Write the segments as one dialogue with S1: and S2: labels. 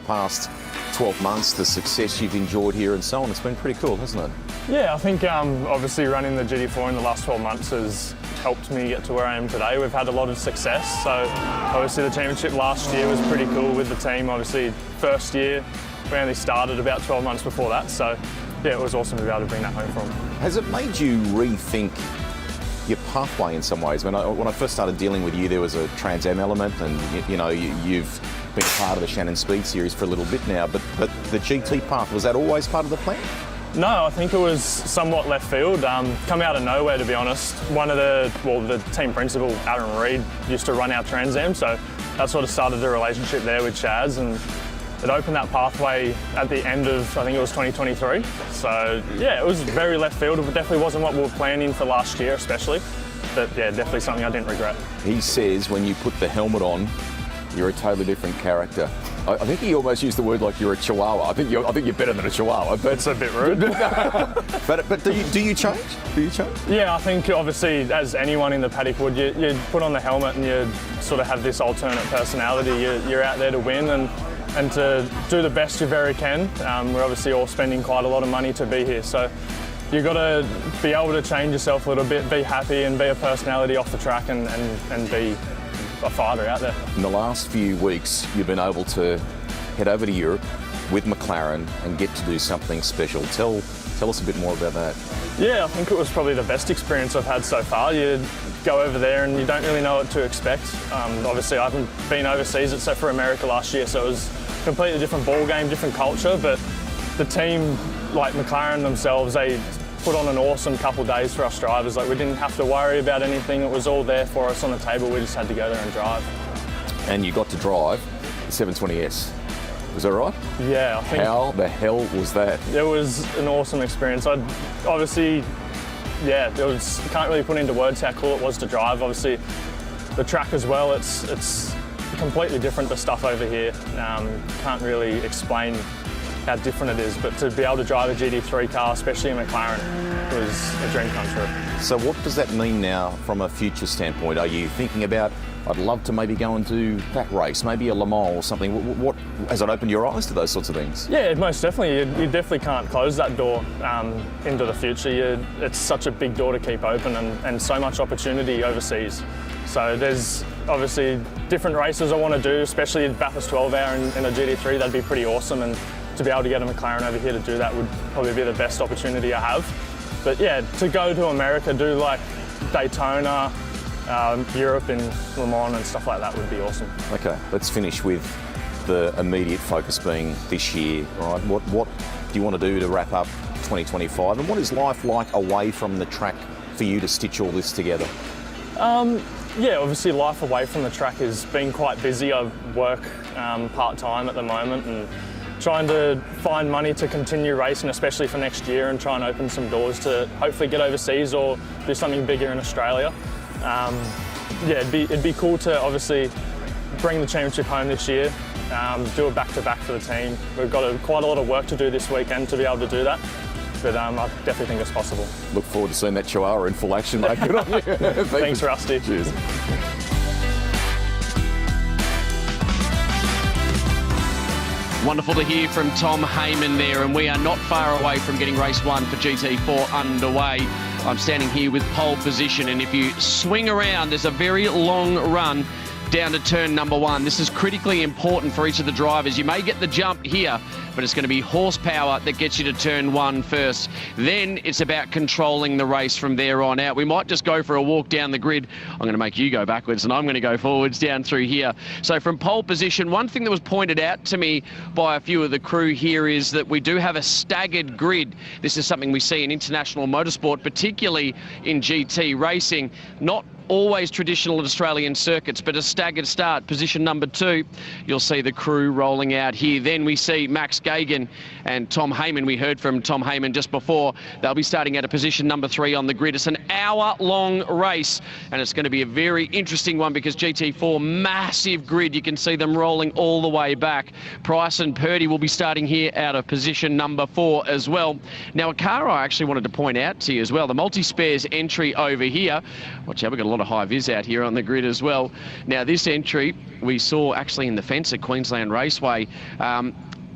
S1: past 12 months, the success you've enjoyed here and so on. It's been pretty cool, hasn't it?
S2: Yeah, I think obviously running the GT4 in the last 12 months has helped me get to where I am today. We've had a lot of success. So obviously the championship last year was pretty cool with the team. Obviously first year, we only started about 12 months before that. So yeah, it was awesome to be able to bring that home from.
S1: Has it made you rethink your pathway in some ways? When I first started dealing with you, there was a Trans Am element, and you've been part of the Shannons SpeedSeries for a little bit now, but the GT path, was that always part of the plan?
S2: No, I think it was somewhat left field. Come out of nowhere, to be honest. One of the team principal, Aaron Reed, used to run our Trans Am, so that sort of started the relationship there with Chaz, and it opened that pathway at the end of, I think it was 2023. So yeah, it was very left field. It definitely wasn't what we were planning for last year, especially. But yeah, definitely something I didn't regret. He
S1: says when you put the helmet on, you're a totally different character. I think he almost used the word like you're a chihuahua. I think you're better than a chihuahua. But
S2: it's a bit rude.
S1: but do you change? Do you change?
S2: Yeah, I think obviously as anyone in the paddock would, you put on the helmet and you sort of have this alternate personality. You're out there to win and to do the best you very can. We're obviously all spending quite a lot of money to be here, so you've got to be able to change yourself a little bit, be happy and be a personality off the track and be a fighter out there.
S1: In the last few weeks, you've been able to head over to Europe with McLaren and get to do something special. Tell us a bit more about that.
S2: Yeah, I think it was probably the best experience I've had so far. You go over there and you don't really know what to expect. Obviously, I haven't been overseas except for America last year, so it was a completely different ball game, different culture. But the team, like McLaren themselves, they put on an awesome couple of days for us drivers. Like, we didn't have to worry about anything. It was all there for us on the table. We just had to go there and drive. And
S1: you got to drive the 720S. Was that right?
S2: Yeah, I think.
S1: How the hell was that?
S2: It was an awesome experience. Obviously, yeah, can't really put into words how cool it was to drive. Obviously, the track as well, it's completely different to stuff over here. Can't really explain how different it is, but to be able to drive a GT3 car, especially a McLaren, was a dream come true.
S1: So what does that mean now from a future standpoint? Are you thinking about, I'd love to maybe go and do that race, maybe a Le Mans or something? What has it opened your eyes to those sorts of things?
S2: Yeah, most definitely. You definitely can't close that door into the future. It's such a big door to keep open and so much opportunity overseas. So there's obviously different races I want to do, especially Bathurst 12 hour in a GT3. That'd be pretty awesome. And to be able to get a McLaren over here to do that would probably be the best opportunity I have. But yeah, to go to America, do like Daytona, Europe and Le Mans and stuff like that would be awesome.
S1: Okay, let's finish with the immediate focus being this year. All right, what do you want to do to wrap up 2025, and what is life like away from the track for you to stitch all this together?
S2: Yeah, obviously life away from the track has been quite busy. I work part-time at the moment and trying to find money to continue racing, especially for next year, and try and open some doors to hopefully get overseas or do something bigger in Australia. Yeah, it'd be cool to obviously bring the championship home this year, do a back-to-back for the team. We've got quite a lot of work to do this weekend to be able to do that, but I definitely think it's possible.
S1: Look forward to seeing that Chihuahua in full action, mate. Good on you.
S2: Thanks, Rusty.
S1: Cheers.
S3: Wonderful to hear from Tom Haymon there, and we are not far away from getting race one for GT4 underway. I'm standing here with pole position, and if you swing around, there's a very long run down to turn number one. This is critically important for each of the drivers. You may get the jump here, but it's going to be horsepower that gets you to turn one first. Then it's about controlling the race from there on out. We might just go for a walk down the grid. I'm going to make you go backwards and I'm going to go forwards down through here. So from pole position, one thing that was pointed out to me by a few of the crew here is that we do have a staggered grid. This is something we see in international motorsport, particularly in GT racing. Not always traditional at Australian circuits, but a staggered start. Position number 2, you'll see the crew rolling out here. Then we see Max Gagan and Tom Haymon. We heard from Tom Haymon just before. They'll be starting at a position number 3 on the grid. It's an hour-long race, and it's going to be a very interesting one because GT4, massive grid. You can see them rolling all the way back. Price and Purdy will be starting here out of position number 4 as well. Now, a car I actually wanted to point out to you as well, the multi-spares entry over here. Watch out, we've got a lot lot of high vis out here on the grid as well. Now, this entry we saw actually in the fence at Queensland Raceway.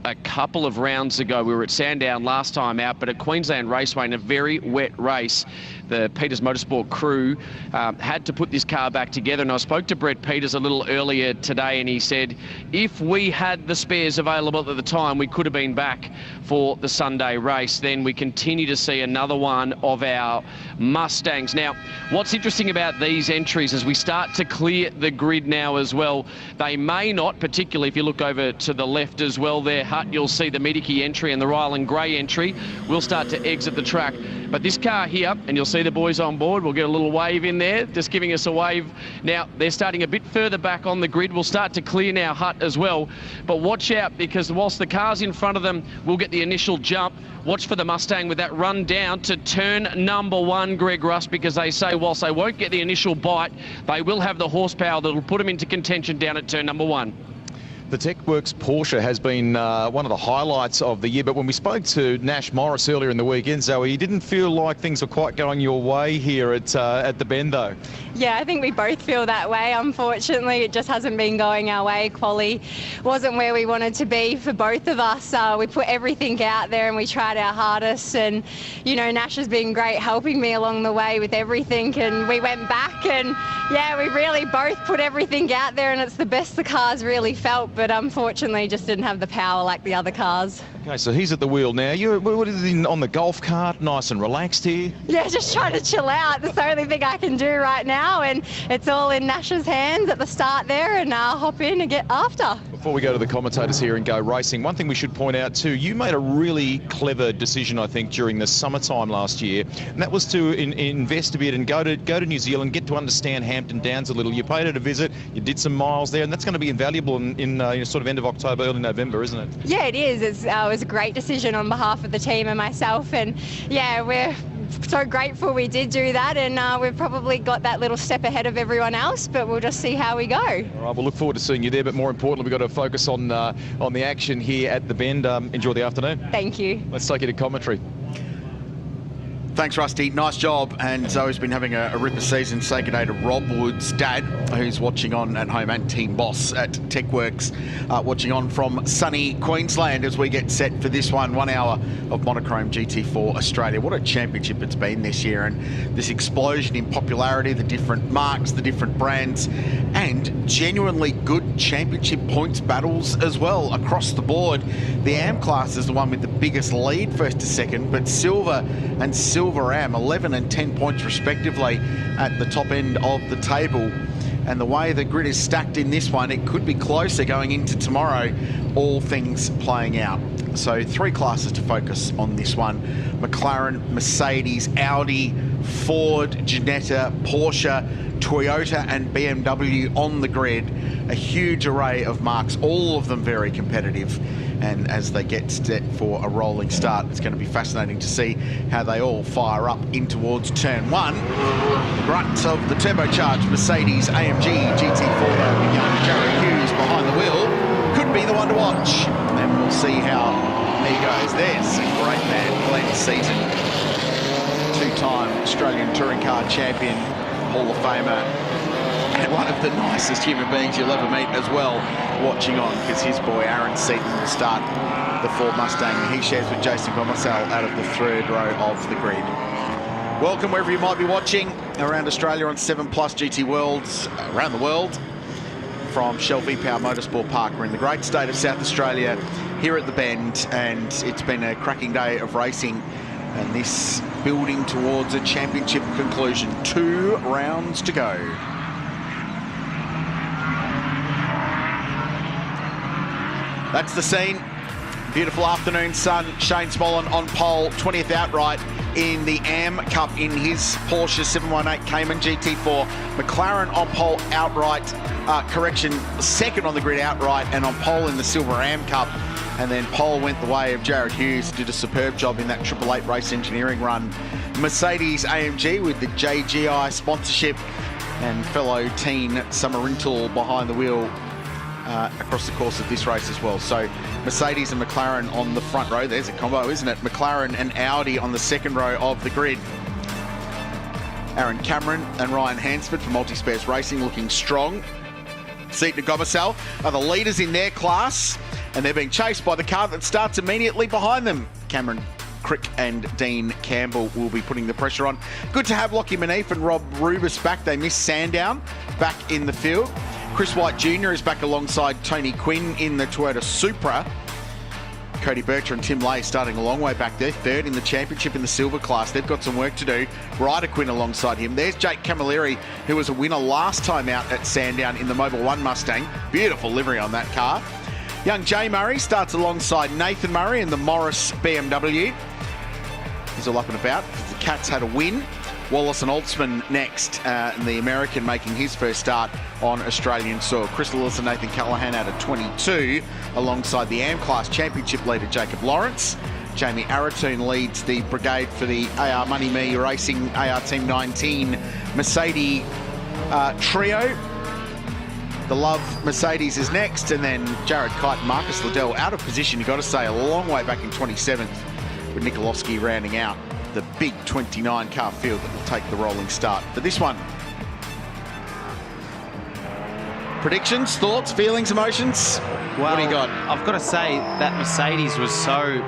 S3: A couple of rounds ago, we were at Sandown last time out, but at Queensland Raceway in a very wet race, the Peters Motorsport crew had to put this car back together. And I spoke to Brett Peters a little earlier today, and he said, if we had the spares available at the time, we could have been back for the Sunday race. Then we continue to see another one of our Mustangs. Now, what's interesting about these entries as we start to clear the grid now as well, they may not, particularly if you look over to the left as well there, Hut, you'll see the Medicare entry and the Ryland Gray entry will start to exit the track. But this car here, and you'll see the boys on board, we'll get a little wave in there, just giving us a wave. Now, they're starting a bit further back on the grid. We'll start to clear now, Hut, as well. But watch out, because whilst the car's in front of them will get the initial jump, watch for the Mustang with that run down to turn number 1, Greg Rust, because they say whilst they won't get the initial bite, they will have the horsepower that will put them into contention down at turn number 1.
S4: The TechWorks Porsche has been one of the highlights of the year, but when we spoke to Nash Morris earlier in the weekend, Zoe, you didn't feel like things were quite going your way here at the Bend, though.
S5: Yeah, I think we both feel that way. Unfortunately, it just hasn't been going our way. Quali wasn't where we wanted to be for both of us. We put everything out there and we tried our hardest, and, you know, Nash has been great helping me along the way with everything, and we went back and, yeah, we really both put everything out there, and it's the best the cars really felt, but unfortunately just didn't have the power like the other cars.
S4: Okay, so he's at the wheel now. What is he on the golf cart, nice and relaxed here?
S5: Yeah, just trying to chill out. That's the only thing I can do right now, and it's all in Nash's hands at the start there, and hop in and get after.
S4: Before we go to the commentators here and go racing, one thing we should point out too, you made a really clever decision, I think, during the summertime last year, and that was to invest a bit and go to New Zealand, get to understand Hampton Downs a little. You paid it a visit, you did some miles there, and that's going to be invaluable in sort of end of October, early November, isn't it?
S5: Yeah, it is. It was a great decision on behalf of the team and myself, and yeah, we're so grateful we did do that, and we've probably got that little step ahead of everyone else, but we'll just see how we go. All
S4: right, we'll look forward to seeing you there, but more importantly, we've got to focus on the action here at the Bend. Enjoy the afternoon.
S5: Thank you.
S4: Let's take you to commentary.
S6: Thanks, Rusty. Nice job. And Zoe's been having a ripper season. Say good day to Rob Wood's dad, who's watching on at home, and team boss at TechWorks, watching on from sunny Queensland as we get set for this 1 hour of Monochrome GT4 Australia. What a championship it's been this year, and this explosion in popularity, the different marks, the different brands, and genuinely good championship points battles as well across the board. The AM class is the one with the biggest lead, first to second, but Silver and Silver Am 11 and 10 points respectively at the top end of the table. And the way the grid is stacked in this one, it could be closer going into tomorrow, all things playing out. So 3 classes to focus on this one: McLaren, Mercedes, Audi, Ford, Ginetta, Porsche, Toyota and BMW on the grid. A huge array of marks, all of them very competitive. And as they get set for a rolling start, it's going to be fascinating to see how they all fire up in towards turn 1. The grunt of the turbocharged Mercedes AMG GT4 with young Jared Hughes behind the wheel could be the one to watch. And we'll see how he goes. There's a great man, Glenn Seaton, 2-time Australian Touring Car Champion, Hall of Famer, and one of the nicest human beings you'll ever meet as well, watching on, because his boy Aaron Seaton will start the Ford Mustang he shares with Jason Gomersall out of the 3rd row of the grid. Welcome wherever you might be watching around Australia on 7+ GT Worlds around the world from Shell V-Power Motorsport Park. We're in the great state of South Australia here at the Bend, and it's been a cracking day of racing, and this building towards a championship conclusion. 2 rounds to go. That's the scene. Beautiful afternoon sun. Shane Smollen on pole, 20th outright in the AM Cup in his Porsche 718 Cayman GT4. McLaren on pole outright, second on the grid outright, and on pole in the Silver AM Cup. And then pole went the way of Jared Hughes, did a superb job in that 888 race engineering run. Mercedes AMG with the JGI sponsorship, and fellow teen Summerental behind the wheel across the course of this race as well. So Mercedes and McLaren on the front row. There's a combo, isn't it? McLaren and Audi on the 2nd row of the grid. Aaron Cameron and Ryan Hansford for Multispares Racing looking strong. Seat Gomersal are the leaders in their class, and they're being chased by the car that starts immediately behind them. Cameron Crick and Dean Campbell will be putting the pressure on. Good to have Lockie Manif and Rob Rubis back. They missed Sandown back in the field. Chris White Jr. is back alongside Tony Quinn in the Toyota Supra. Cody Bircher and Tim Lay starting a long way back there, third in the championship in the silver class. They've got some work to do. Ryder Quinn alongside him. There's Jake Camilleri, who was a winner last time out at Sandown in the Mobil 1 Mustang. Beautiful livery on that car. Young Jay Murray starts alongside Nathan Murray in the Morris BMW. He's all up and about because the Cats had a win. Wallace and Oldsman next, and the American making his first start on Australian soil. Chris Lewis and Nathan Callahan out of 22, alongside the AM Class Championship leader Jacob Lawrence. Jamie Aratoon leads the brigade for the AR Money Me Racing AR Team 19 Mercedes trio. The Love Mercedes is next, and then Jared Kite and Marcus Liddell out of position, you've got to say, a long way back in 27th, with Nikolowski rounding out the big 29 car field that will take the rolling start for this one. Predictions, thoughts, feelings, emotions?
S7: Well,
S6: what do you got?
S7: I've got to say that Mercedes was so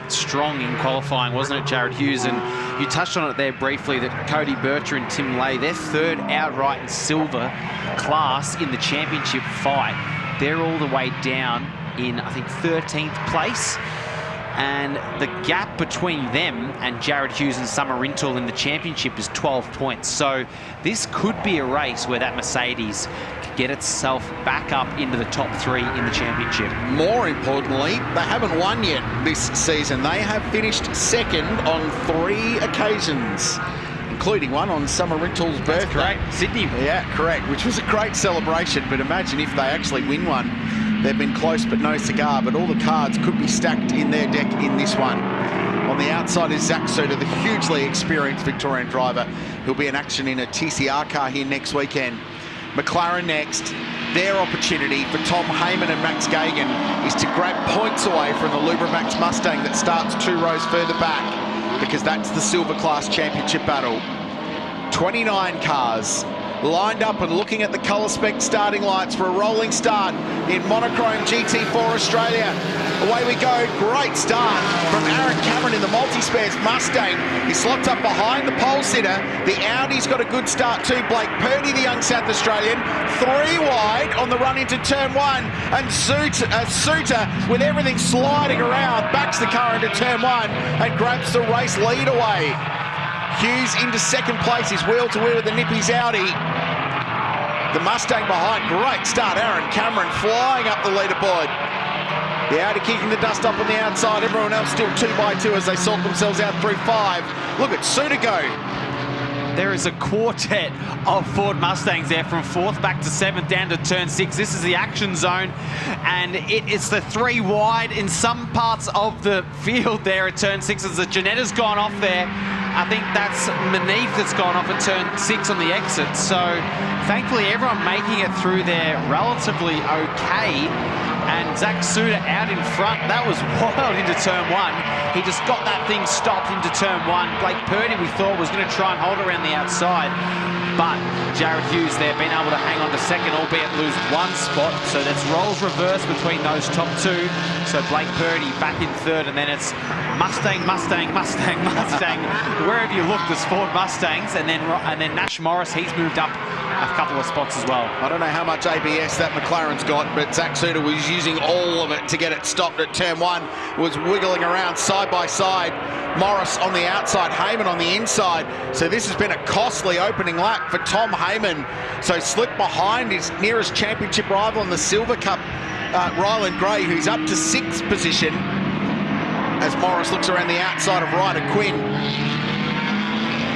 S7: strong in qualifying, wasn't it, Jared Hughes? And you touched on it there briefly, that Cody Bircher and Tim Lay, their third outright and silver class in the championship fight. They're all the way down in, I think, 13th place. And the gap between them and Jared Hughes and Summer Rintoul in the championship is 12 points. So this could be a race where that Mercedes could get itself back up into the top 3 in the championship.
S6: More importantly, they haven't won yet this season. They have finished second on 3 occasions, including one on Summer Rintoul's birthday.
S7: Correct, Sydney.
S6: Yeah, correct, which was a great celebration. But imagine if they actually win one. They've been close but no cigar, but all the cards could be stacked in their deck in this one. On the outside is Zach Suter, the hugely experienced Victorian driver. He'll be in action in a TCR car here next weekend. McLaren next. Their opportunity for Tom Haymon and Max Gagan is to grab points away from the Lubramax Mustang that starts 2 rows further back, because that's the Silver Class Championship battle. 29 cars lined up and looking at the colour spec starting lights for a rolling start in Monochrome GT4 Australia. Away we go. Great start from Aaron Cameron in the Multispares Mustang. He slots up behind the pole sitter. The Audi's got a good start too. Blake Purdy, the young South Australian, 3 wide on the run into turn 1. And Suter, with everything sliding around, backs the car into turn 1 and grabs the race lead away. Hughes into second place. He's wheel to wheel with the Nippy's Audi. The Mustang behind. Great start. Aaron Cameron flying up the leaderboard. The Audi kicking the dust up on the outside. Everyone else still 2 by 2 as they sort themselves out through 5. Look at Suter go.
S7: There is a quartet of Ford Mustangs there from 4th back to 7th down to turn 6. This is the action zone, and it's the 3 wide in some parts of the field there at turn 6 as the Janetta's gone off there. I think that's Manif that's gone off at turn 6 on the exit. So thankfully everyone making it through there relatively okay. And Zach Suter out in front. That was wild into turn 1. He just got that thing stopped into turn 1. Blake Purdy, we thought, was going to try and hold around the outside. But Jared Hughes there being able to hang on to second, albeit lose 1 spot. So that's roles reversed between those top 2. So Blake Purdy back in 3rd, and then it's Mustang, Mustang, Mustang, Mustang. Wherever you look, there's Ford Mustangs, and then Nash Morris, he's moved up a couple of spots as well.
S6: I don't know how much ABS that McLaren's got, but Zach Suter was using all of it to get it stopped at turn 1. Was wiggling around side by side. Morris on the outside, Haymon on the inside. So this has been a costly opening lap for Tom Haymon. So slipped behind his nearest championship rival in the Silver Cup, Ryland Gray, who's up to 6th position, as Morris looks around the outside of Ryder Quinn.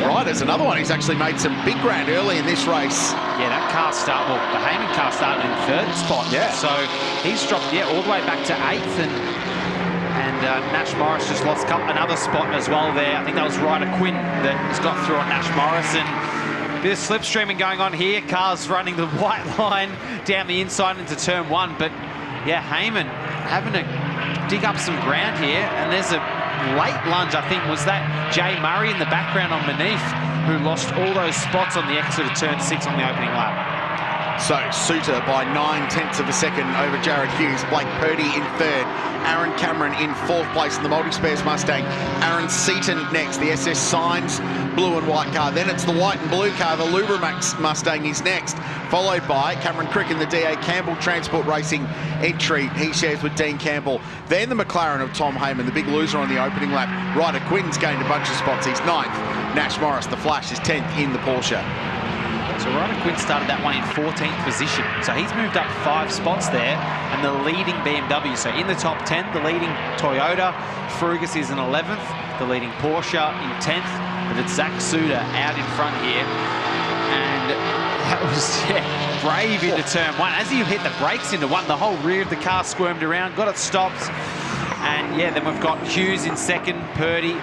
S6: Ryder's another one who's actually made some big ground early in this race.
S7: Yeah, that car the Haymon car started in 3rd spot.
S6: Yeah.
S7: So he's dropped, all the way back to 8th, and Nash Morris just lost another spot as well there. I think that was Ryder Quinn that has got through on Nash Morris, and a bit of slipstreaming going on here. Cars running the white line down the inside into turn 1, but yeah, Haymon having to dig up some ground here, and there's a late lunge, I think, was that Jay Murray in the background on Manif, who lost all those spots on the exit of turn 6 on the opening lap.
S6: So Suter by 9/10 of a second over Jared Hughes. Blake Purdy in third. Aaron Cameron in fourth place in the multi-spares Mustang. Aaron Seaton next. The SS Signs blue and white car. Then it's the white and blue car. The Lubrimax Mustang is next, followed by Cameron Crick in the DA Campbell Transport Racing entry. He shares with Dean Campbell. Then the McLaren of Tom Haymon, the big loser on the opening lap. Ryder Quinn's gained a bunch of spots. He's 9th. Nash Morris, the Flash, is 10th in the Porsche.
S7: So Ryder Quinn started that one in 14th position. So he's moved up 5 spots there, and the leading BMW. So in the top 10, the leading Toyota. Frugas is in 11th, the leading Porsche in 10th. But it's Zach Suter out in front here. And that was, brave into turn 1. As he hit the brakes into 1, the whole rear of the car squirmed around, got it stopped. And then we've got Hughes in 2nd, Purdy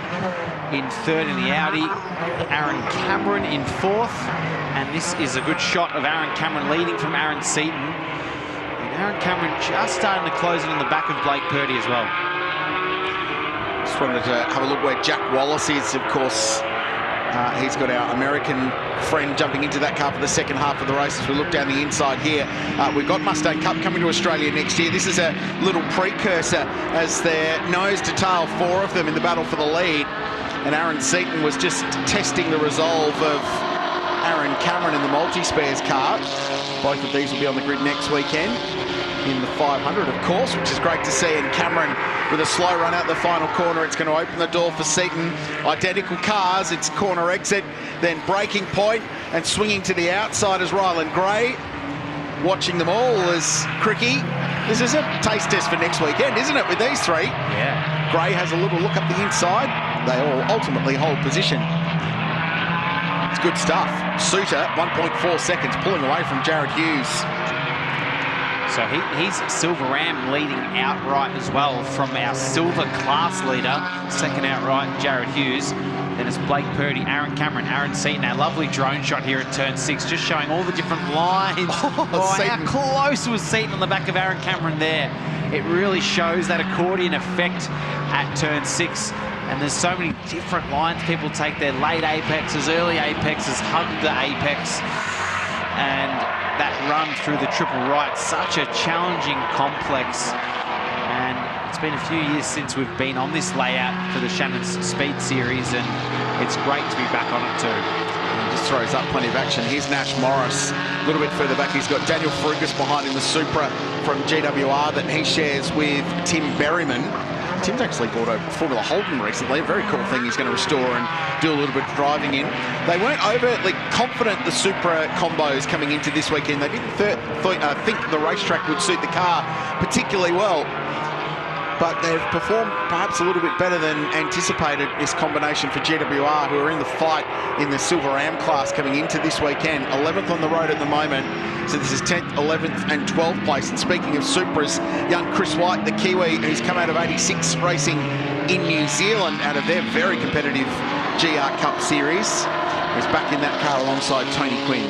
S7: in 3rd in the Audi, Aaron Cameron in 4th. And this is a good shot of Aaron Cameron leading from Aaron Seaton. And Aaron Cameron just starting to close it on the back of Blake Purdy as well.
S6: Just wanted to have a look where Jack Wallace is, of course. He's got our American friend jumping into that car for the second half of the race as we look down the inside here. We've got Mustang Cup coming to Australia next year. This is a little precursor as they're nose to tail, 4 of them in the battle for the lead. And Aaron Seaton was just testing the resolve of Aaron Cameron in the multi-spares car. Both of these will be on the grid next weekend in the 500, of course, which is great to see. And Cameron with a slow run out the final corner. It's going to open the door for Seaton. Identical cars. It's corner exit, then braking point, and swinging to the outside is Ryland Gray. Watching them all is Cricky. This is a taste test for next weekend, isn't it, with these 3?
S7: Yeah.
S6: Gray has a little look up the inside. They all ultimately hold position. It's good stuff. Suter, 1.4 seconds, pulling away from Jared Hughes.
S7: So he's Silver Ram leading outright as well from our silver class leader. 2nd outright, Jared Hughes. Then it's Blake Purdy, Aaron Cameron, Aaron Seaton. Our lovely drone shot here at turn 6, just showing all the different lines. How close was Seaton on the back of Aaron Cameron there. It really shows that accordion effect at turn 6. And there's so many different lines. People take their late apexes, early apexes, hug the apex. And that run through the triple right, such a challenging complex. And it's been a few years since we've been on this layout for the Shannons Speed Series, and it's great to be back on it too.
S6: He just throws up plenty of action. Here's Nash Morris. A little bit further back, he's got Daniel Frugas behind him, the Supra from GWR that he shares with Tim Berryman. Tim's actually bought a Formula Holden recently, a very cool thing he's going to restore and do a little bit of driving in. They weren't overtly confident, the Supra combos coming into this weekend. They didn't think the racetrack would suit the car particularly well. But they've performed perhaps a little bit better than anticipated, this combination for GWR, who are in the fight in the Silver Ram class coming into this weekend. 11th on the road at the moment. So this is 10th, 11th and 12th place. And speaking of Supras, young Chris White, the Kiwi, who's come out of 86 racing in New Zealand, out of their very competitive GR Cup series, is back in that car alongside Tony Quinn.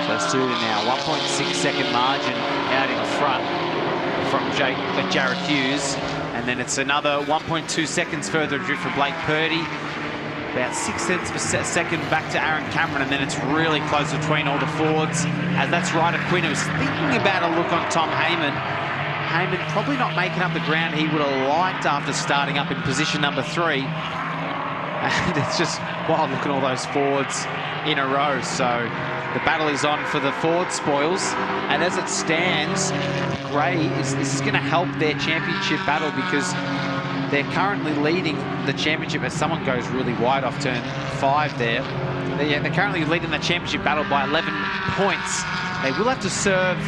S7: So Suter now, 1.6 second margin out in front from Jared Hughes, and then it's another 1.2 seconds further drift for Blake Purdy. About 6 tenths of a second back to Aaron Cameron, and then it's really close between all the Fords. As that's Ryder Quinn, who's thinking about a look on Tom Haymon. Haymon probably not making up the ground he would have liked after starting up in position number 3. And it's just wild looking at all those Fords in a row. So the battle is on for the Ford spoils, and as it stands, Gray this is going to help their championship battle because they're currently leading the championship as someone goes really wide off turn 5 there. They're currently leading the championship battle by 11 points. They will have to serve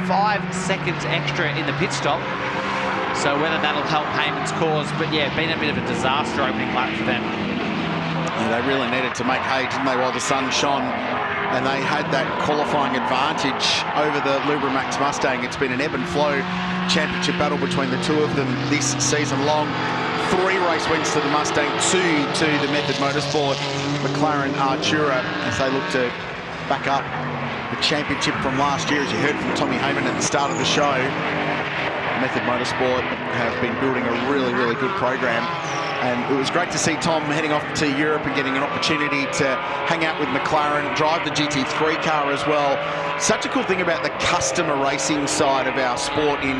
S7: 5 seconds extra in the pit stop. So whether that'll help Haymon's cause, but yeah, been a bit of a disaster opening lap for them.
S6: Yeah, they really needed to make hay, didn't they, while the sun shone? And they had that qualifying advantage over the Lubrimax Mustang. It's been an ebb and flow championship battle between the 2 of them this season long. 3 race wins to the Mustang, 2 to the Method Motorsport McLaren Artura as they look to back up the championship from last year, as you heard from Tommy Haymon at the start of the show. Method Motorsport have been building a really, really good program. And it was great to see Tom heading off to Europe and getting an opportunity to hang out with McLaren, drive the GT3 car as well. Such a cool thing about the customer racing side of our sport in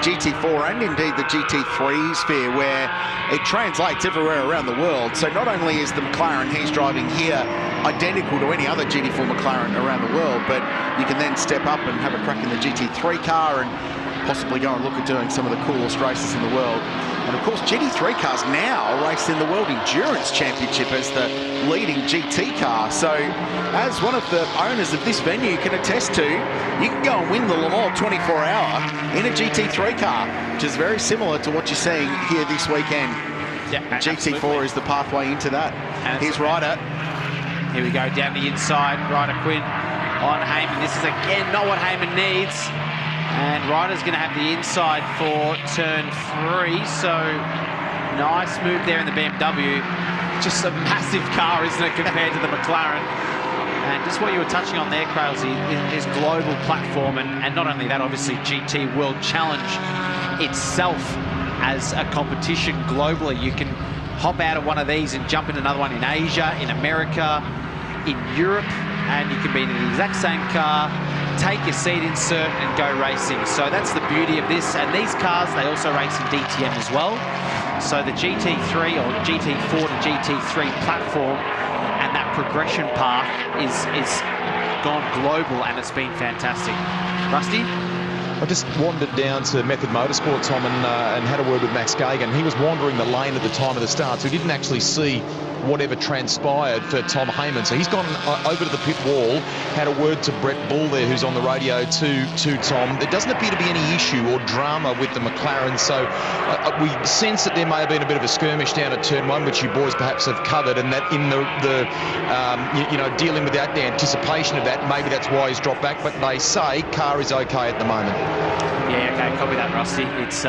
S6: GT4 and indeed the GT3 sphere, where it translates everywhere around the world. So not only is the McLaren he's driving here identical to any other GT4 McLaren around the world, but you can then step up and have a crack in the GT3 car and possibly go and look at doing some of the coolest races in the world. And of course, GT3 cars now race in the World Endurance Championship as the leading GT car. So as one of the owners of this venue can attest to, you can go and win the Le Mans 24-hour in a GT3 car, which is very similar to what you're seeing here this weekend.
S7: Yeah,
S6: GT4
S7: absolutely.
S6: is the pathway into that.
S7: And
S6: Here's Ryder.
S7: Here we go, down the inside. Ryder Quinn on Haymon. This is, again, not what Haymon needs. And Ryder's going to have the inside for turn 3. So nice move there in the BMW. Just a massive car, isn't it, compared to the McLaren? And just what you were touching on there, Crailsy, is global platform. And not only that, obviously, GT World Challenge itself as a competition globally. You can hop out of one of these and jump in another one in Asia, in America, in Europe, and you can be in the exact same car, take your seat insert and go racing. So that's the beauty of this. And these cars, they also race in DTM as well. So the GT3 or GT4 to GT3 platform and that progression path is gone global, and it's been fantastic. Rusty?
S4: I just wandered down to Method Motorsport, Tom, and had a word with Max Gagan. He was wandering the lane at the time of the start, so he didn't actually see whatever transpired for Tom Haymon. So he's gone over to the pit wall, had a word to Brett Bull there, who's on the radio to Tom. There doesn't appear to be any issue or drama with the McLaren, so we sense that there may have been a bit of a skirmish down at turn 1, which you boys perhaps have covered, and that in you know, dealing with that, the anticipation of that, maybe that's why he's dropped back. But they say car is okay at the moment.
S7: Yeah, okay, copy that, Rusty. It's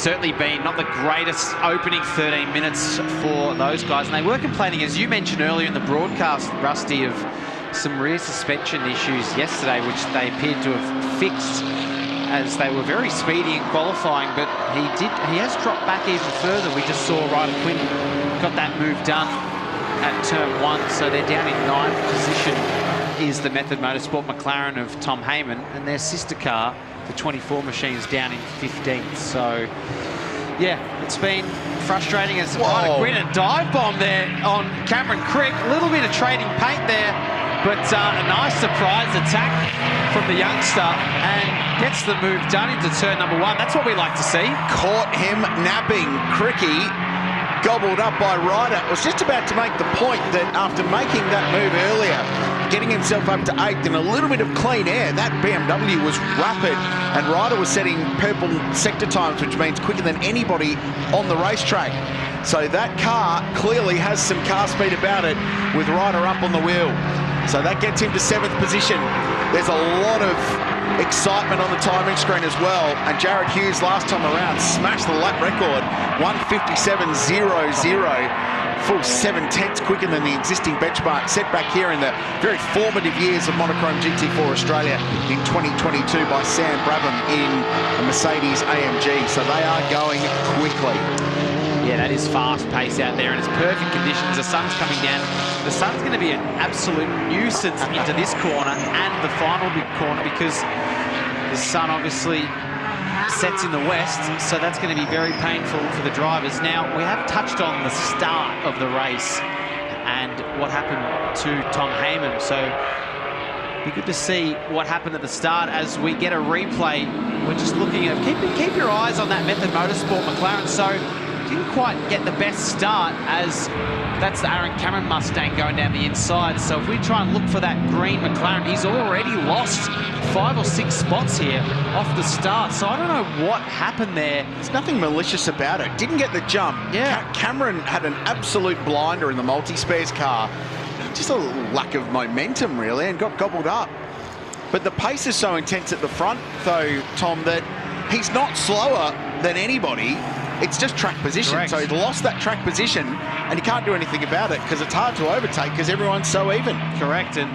S7: certainly been not the greatest opening 13 minutes for those guys. And they were complaining, as you mentioned earlier in the broadcast, Rusty, of some rear suspension issues yesterday, which they appeared to have fixed as they were very speedy in qualifying. But he has dropped back even further. We just saw Ryder Quinn got that move done at turn 1. So they're down in 9th position is the Method Motorsport McLaren of Tom Haymon, and their sister car, the 24 machines, down in 15th. So, yeah, it's been frustrating as Ryder Quinn a dive bomb there on Cameron Crick. A little bit of trading paint there, but a nice surprise attack from the youngster and gets the move done into turn number 1. That's what we like to see.
S6: Caught him napping. Cricky gobbled up by Ryder. Was just about to make the point that after making that move earlier, getting himself up to 8th in a little bit of clean air, that BMW was rapid, and Ryder was setting purple sector times, which means quicker than anybody on the racetrack. So that car clearly has some car speed about it with Ryder up on the wheel. So that gets him to 7th position. There's a lot of excitement on the timing screen as well, and Jared Hughes last time around smashed the lap record, 1:57.00, full 7/10 quicker than the existing benchmark set back here in the very formative years of Monochrome GT4 Australia in 2022 by Sam Brabham in a Mercedes AMG. So they are going quickly.
S7: Yeah, that is fast pace out there, and it's perfect conditions. The sun's coming down. The sun's going to be an absolute nuisance into this corner and the final big corner, because the sun obviously sets in the west, so that's going to be very painful for the drivers. Now, we have touched on the start of the race and what happened to Tom Haymon, so it'd be good to see what happened at the start as we get a replay. We're just looking at, keep your eyes on that Method Motorsport McLaren. So didn't quite get the best start, as that's the Aaron Cameron Mustang going down the inside. So if we try and look for that green McLaren, he's already lost 5 or 6 spots here off the start. So I don't know what happened there.
S6: There's nothing malicious about it. Didn't get the jump.
S7: Yeah.
S6: Cameron had an absolute blinder in the multi-spares car. Just a little lack of momentum, really, and got gobbled up. But the pace is so intense at the front, though, Tom, that he's not slower than anybody. It's just track position.
S7: Correct.
S6: So he's lost that track position, and he can't do anything about it because it's hard to overtake because everyone's so even.
S7: Correct, and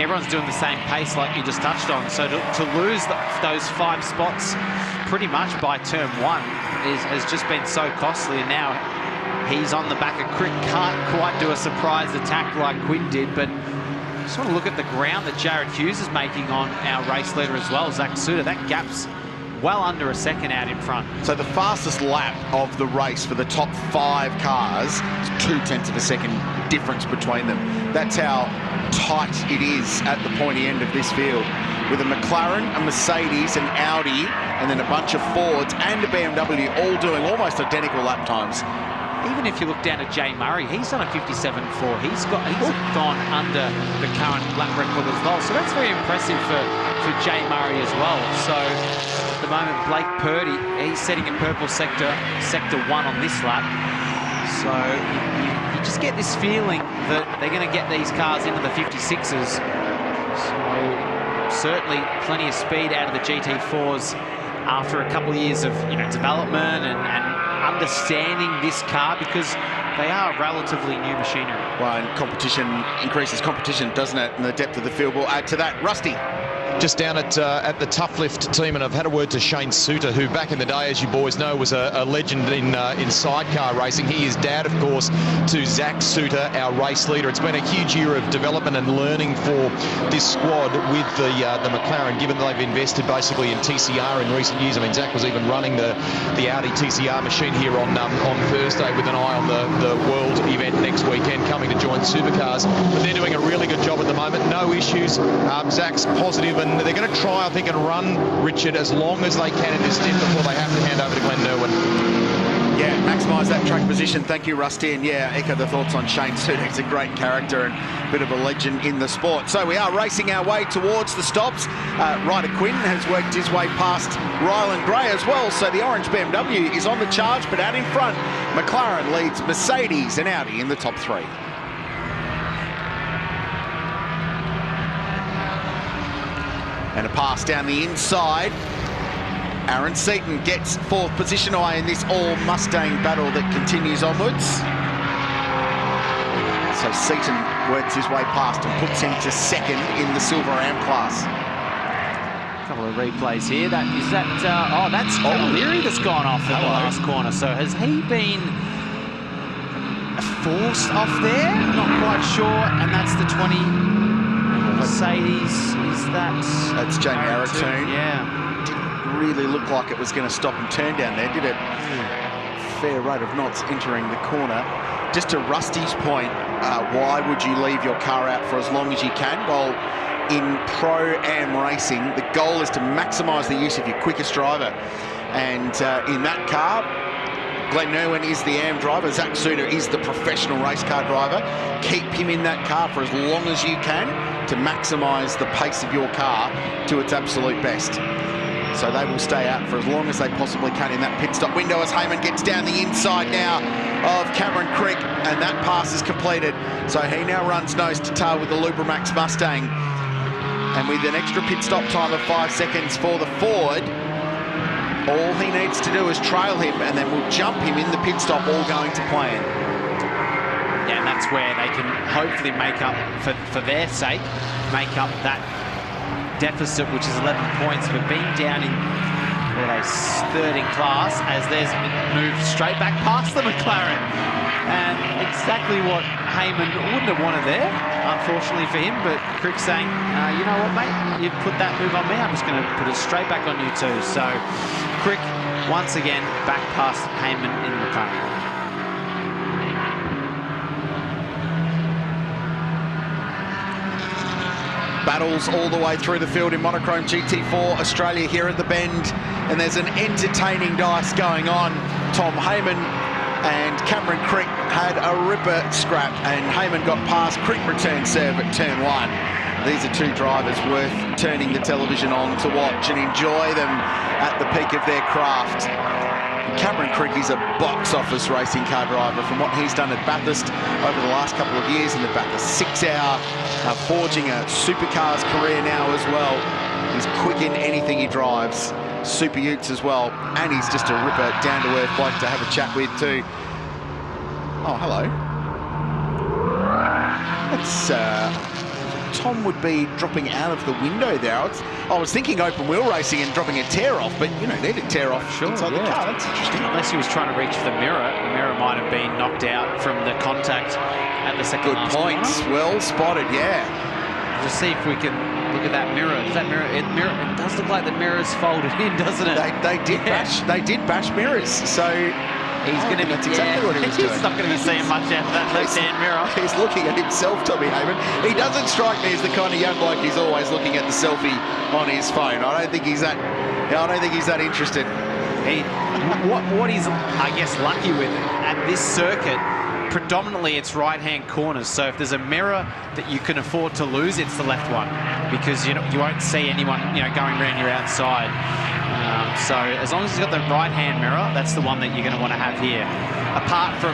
S7: everyone's doing the same pace like you just touched on. So to lose those 5 spots pretty much by turn 1 has just been so costly. And now he's on the back of Crick. Can't quite do a surprise attack like Quinn did, but just want to look at the ground that Jared Hughes is making on our race leader as well, Zach Suter. That gap's well under a second out in front.
S6: So the fastest lap of the race for the top 5 cars is 0.2 of a second difference between them. That's how tight it is at the pointy end of this field, with a McLaren, a Mercedes, an Audi, and then a bunch of Fords and a BMW all doing almost identical lap times.
S7: Even if you look down at Jay Murray, he's done a 57.4. He's gone under the current lap record as well. So that's very impressive for Jay Murray as well. So at the moment, Blake Purdy, he's setting a purple sector 1 on this lap. So you just get this feeling that they're going to get these cars into the 56s. So certainly plenty of speed out of the GT4s after a couple of years of development and understanding this car, because they are relatively new machinery.
S6: Well, and competition increases competition, doesn't it? And the depth of the field will add to that. Rusty.
S4: Just down at the Tough Lift team, and I've had a word to Shane Suter, who back in the day, as you boys know, was a legend in sidecar racing. He is dad, of course, to Zach Suter, our race leader. It's been a huge year of development and learning for this squad with the McLaren, given that they've invested basically in TCR in recent years. I mean, Zach was even running the Audi TCR machine here on Thursday with an eye on the World event next weekend, coming to join Supercars. But they're doing a really good job at the moment. No issues. Zach's positive, and they're going to try, I think, and run Richard as long as they can in this stint before they have to hand over to Glenn Irwin.
S6: Yeah, maximise that track position. Thank you, Rusty. And yeah, echo the thoughts on Shane Suter. He's a great character and a bit of a legend in the sport. So we are racing our way towards the stops. Ryder Quinn has worked his way past Ryland Gray as well. So the orange BMW is on the charge, but out in front, McLaren leads Mercedes and Audi in the top 3. And a pass down the inside. Aaron Seaton gets 4th position away in this all-Mustang battle that continues onwards. So Seaton works his way past and puts him to 2nd in the Silver Am class.
S7: A couple of replays here. That's O'Leary that's gone off at the last corner. So has he been forced off there? Not quite sure. And that's the 20 Mercedes. Is that?
S6: That's Jamie Aratoon.
S7: Yeah.
S6: Really looked like it was going to stop and turn down there, did it? Fair rate of knots entering the corner. Just to Rusty's point, why would you leave your car out for as long as you can? Well, in Pro-Am racing, the goal is to maximise the use of your quickest driver. And in that car, Glenn Irwin is the AM driver, Zach Suter is the professional race car driver. Keep him in that car for as long as you can to maximise the pace of your car to its absolute best. So they will stay out for as long as they possibly can in that pit stop window as Haymon gets down the inside now of Cameron Crick, and that pass is completed. So he now runs nose to tail with the Lubramax Mustang. And with an extra pit stop time of 5 seconds for the Ford, all he needs to do is trail him, and then we'll jump him in the pit stop, all going to plan.
S7: Yeah, and that's where they can hopefully make up, for their sake, make up that deficit, which is 11 points, but being down in 3rd in class, as there's moved straight back past the McLaren. And exactly what Haymon wouldn't have wanted there, unfortunately for him, but Crick saying, you know what, mate, you put that move on me, I'm just going to put it straight back on you too. So Crick, once again, back past Haymon in the McLaren.
S6: Battles all the way through the field in Monochrome GT4 Australia here at the Bend, and there's an entertaining dice going on. Tom Haymon and Cameron Crick had a ripper scrap, and Haymon got past. Crick returned serve at turn 1. These are 2 drivers worth turning the television on to watch and enjoy them at the peak of their craft. Cameron Crick is a box office racing car driver from what he's done at Bathurst over the last couple of years in the Bathurst 6 Hour, forging a supercars career now as well. He's quick in anything he drives, super utes as well, and he's just a ripper, down-to-earth bloke to have a chat with too. Oh, hello. Let's Tom would be dropping out of the window there. I was thinking open wheel racing and dropping a tear off, but you don't need a tear off inside the car. That's interesting.
S7: Unless he was trying to reach for the mirror might have been knocked out from the contact at the second
S6: Good points. Well spotted, yeah.
S7: Just see if we can look at that mirror. Does that mirror? It does look like the mirror's folded in, doesn't it?
S6: They did bash mirrors. So
S7: he's going to be.
S6: That's exactly what he was doing.
S7: He's not going to be seeing much out of that left-hand mirror.
S6: He's looking at himself, Tommy Haymon. He doesn't strike me as the kind of young bloke who's always looking at the selfie on his phone. I don't think he's that. I don't think he's that interested.
S7: What he's, I guess, lucky with at this circuit. Predominantly it's right-hand corners, so if there's a mirror that you can afford to lose, it's the left one, because you won't see anyone going around your outside. So as long as he's got the right-hand mirror, that's the one that you're going to want to have here. Apart from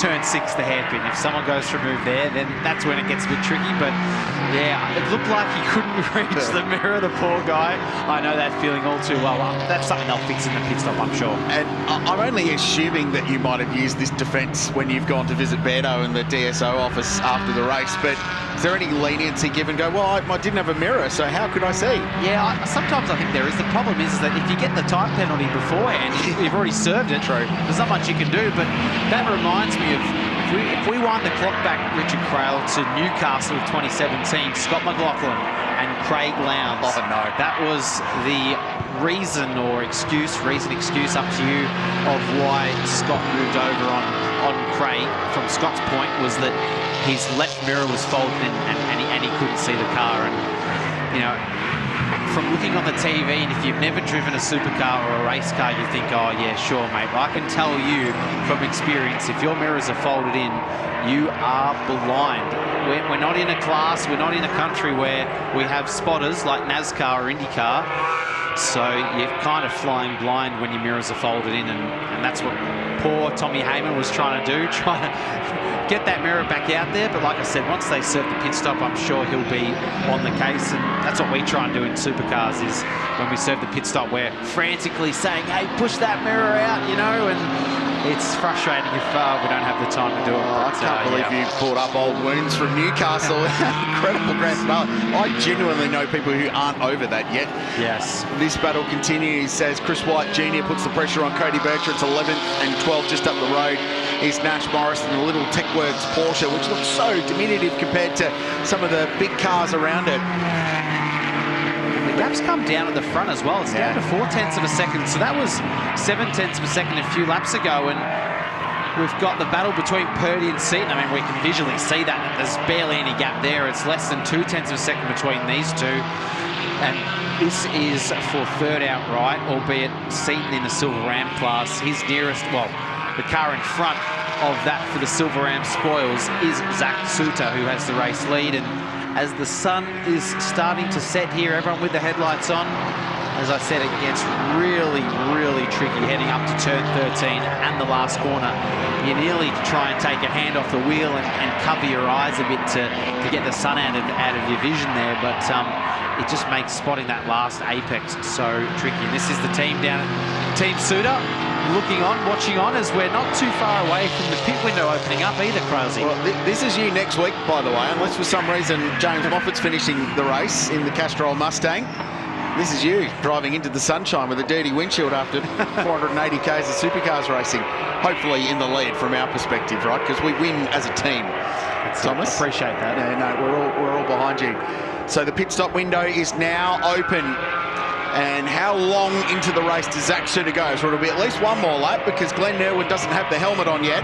S7: turn 6, the hairpin. If someone goes to remove there, then that's when it gets a bit tricky. But yeah, it looked like he couldn't reach the mirror, the poor guy. I know that feeling all too well. That's something they'll fix in the pit stop, I'm sure.
S6: And I'm only assuming that you might have used this defence when you've gone to visit Beardo in the DSO office after the race, but is there any leniency given? Go, well, I didn't have a mirror, so how could I see?
S7: Yeah, sometimes I think there is. The problem is that if you get the time penalty beforehand, you've already served it.
S6: True.
S7: There's not much you can do, but that reminds me of if we wind the clock back, Richard Crail, to Newcastle of 2017, Scott McLaughlin and Craig Lowndes.
S6: Oh, no.
S7: That was the reason excuse up to you, of why Scott moved over on Craig. From Scott's point was that his left mirror was folded in and he couldn't see the car. And, from looking on the TV, and if you've never driven a supercar or a race car, you think, oh yeah, sure mate. But I can tell you from experience, if your mirrors are folded in, you are blind. We're not in a class, we're not in a country where we have spotters like NASCAR or IndyCar. So you're kind of flying blind when your mirrors are folded in, and that's what poor Tommy Haymon was trying to do, trying to get that mirror back out there. But like I said, once they serve the pit stop, I'm sure he'll be on the case, and that's what we try and do in supercars. Is when we serve the pit stop, we're frantically saying, hey, push that mirror out, and it's frustrating if we don't have the time to do it.
S6: I can't believe you brought up old wounds from Newcastle. Incredible grand finale. I genuinely know people who aren't over that yet.
S7: Yes.
S6: This battle continues as Chris White Jr. puts the pressure on Cody Bertrand's 11th and 12th just up the road is Nash Morris and the little TechWorks Porsche, which looks so diminutive compared to some of the big cars around it.
S7: The gap's come down at the front as well. It's down to 0.4 of a second. So that was 0.7 of a second a few laps ago. And we've got the battle between Purdy and Seaton. I mean, we can visually see that. There's barely any gap there. It's less than 0.2 of a second between these two. And this is for third outright, albeit Seaton in the Silver Ram class. His nearest, well, the car in front of that for the Silver Ram spoils is Zach Suter, who has the race lead. And as the sun is starting to set here, everyone with the headlights on, as I said, it gets really, really tricky heading up to turn 13 and the last corner. You nearly try and take a hand off the wheel and cover your eyes a bit to get the sun out of your vision there, but it just makes spotting that last apex so tricky. And this is the team down at Team Suter, looking on, watching on, as we're not too far away from the pit window opening up either, Krause.
S6: Well, this is you next week, by the way, unless for some reason James Moffat's finishing the race in the Castrol Mustang. This is you driving into the sunshine with a dirty windshield after 480 Ks of supercars racing. Hopefully in the lead from our perspective, right? Because we win as a team. Thomas?
S7: I appreciate that.
S6: Yeah, no, we're all behind you. So the pit stop window is now open. And how long into the race does Zach Suter go? So it'll be at least one more lap because Glenn Irwin doesn't have the helmet on yet.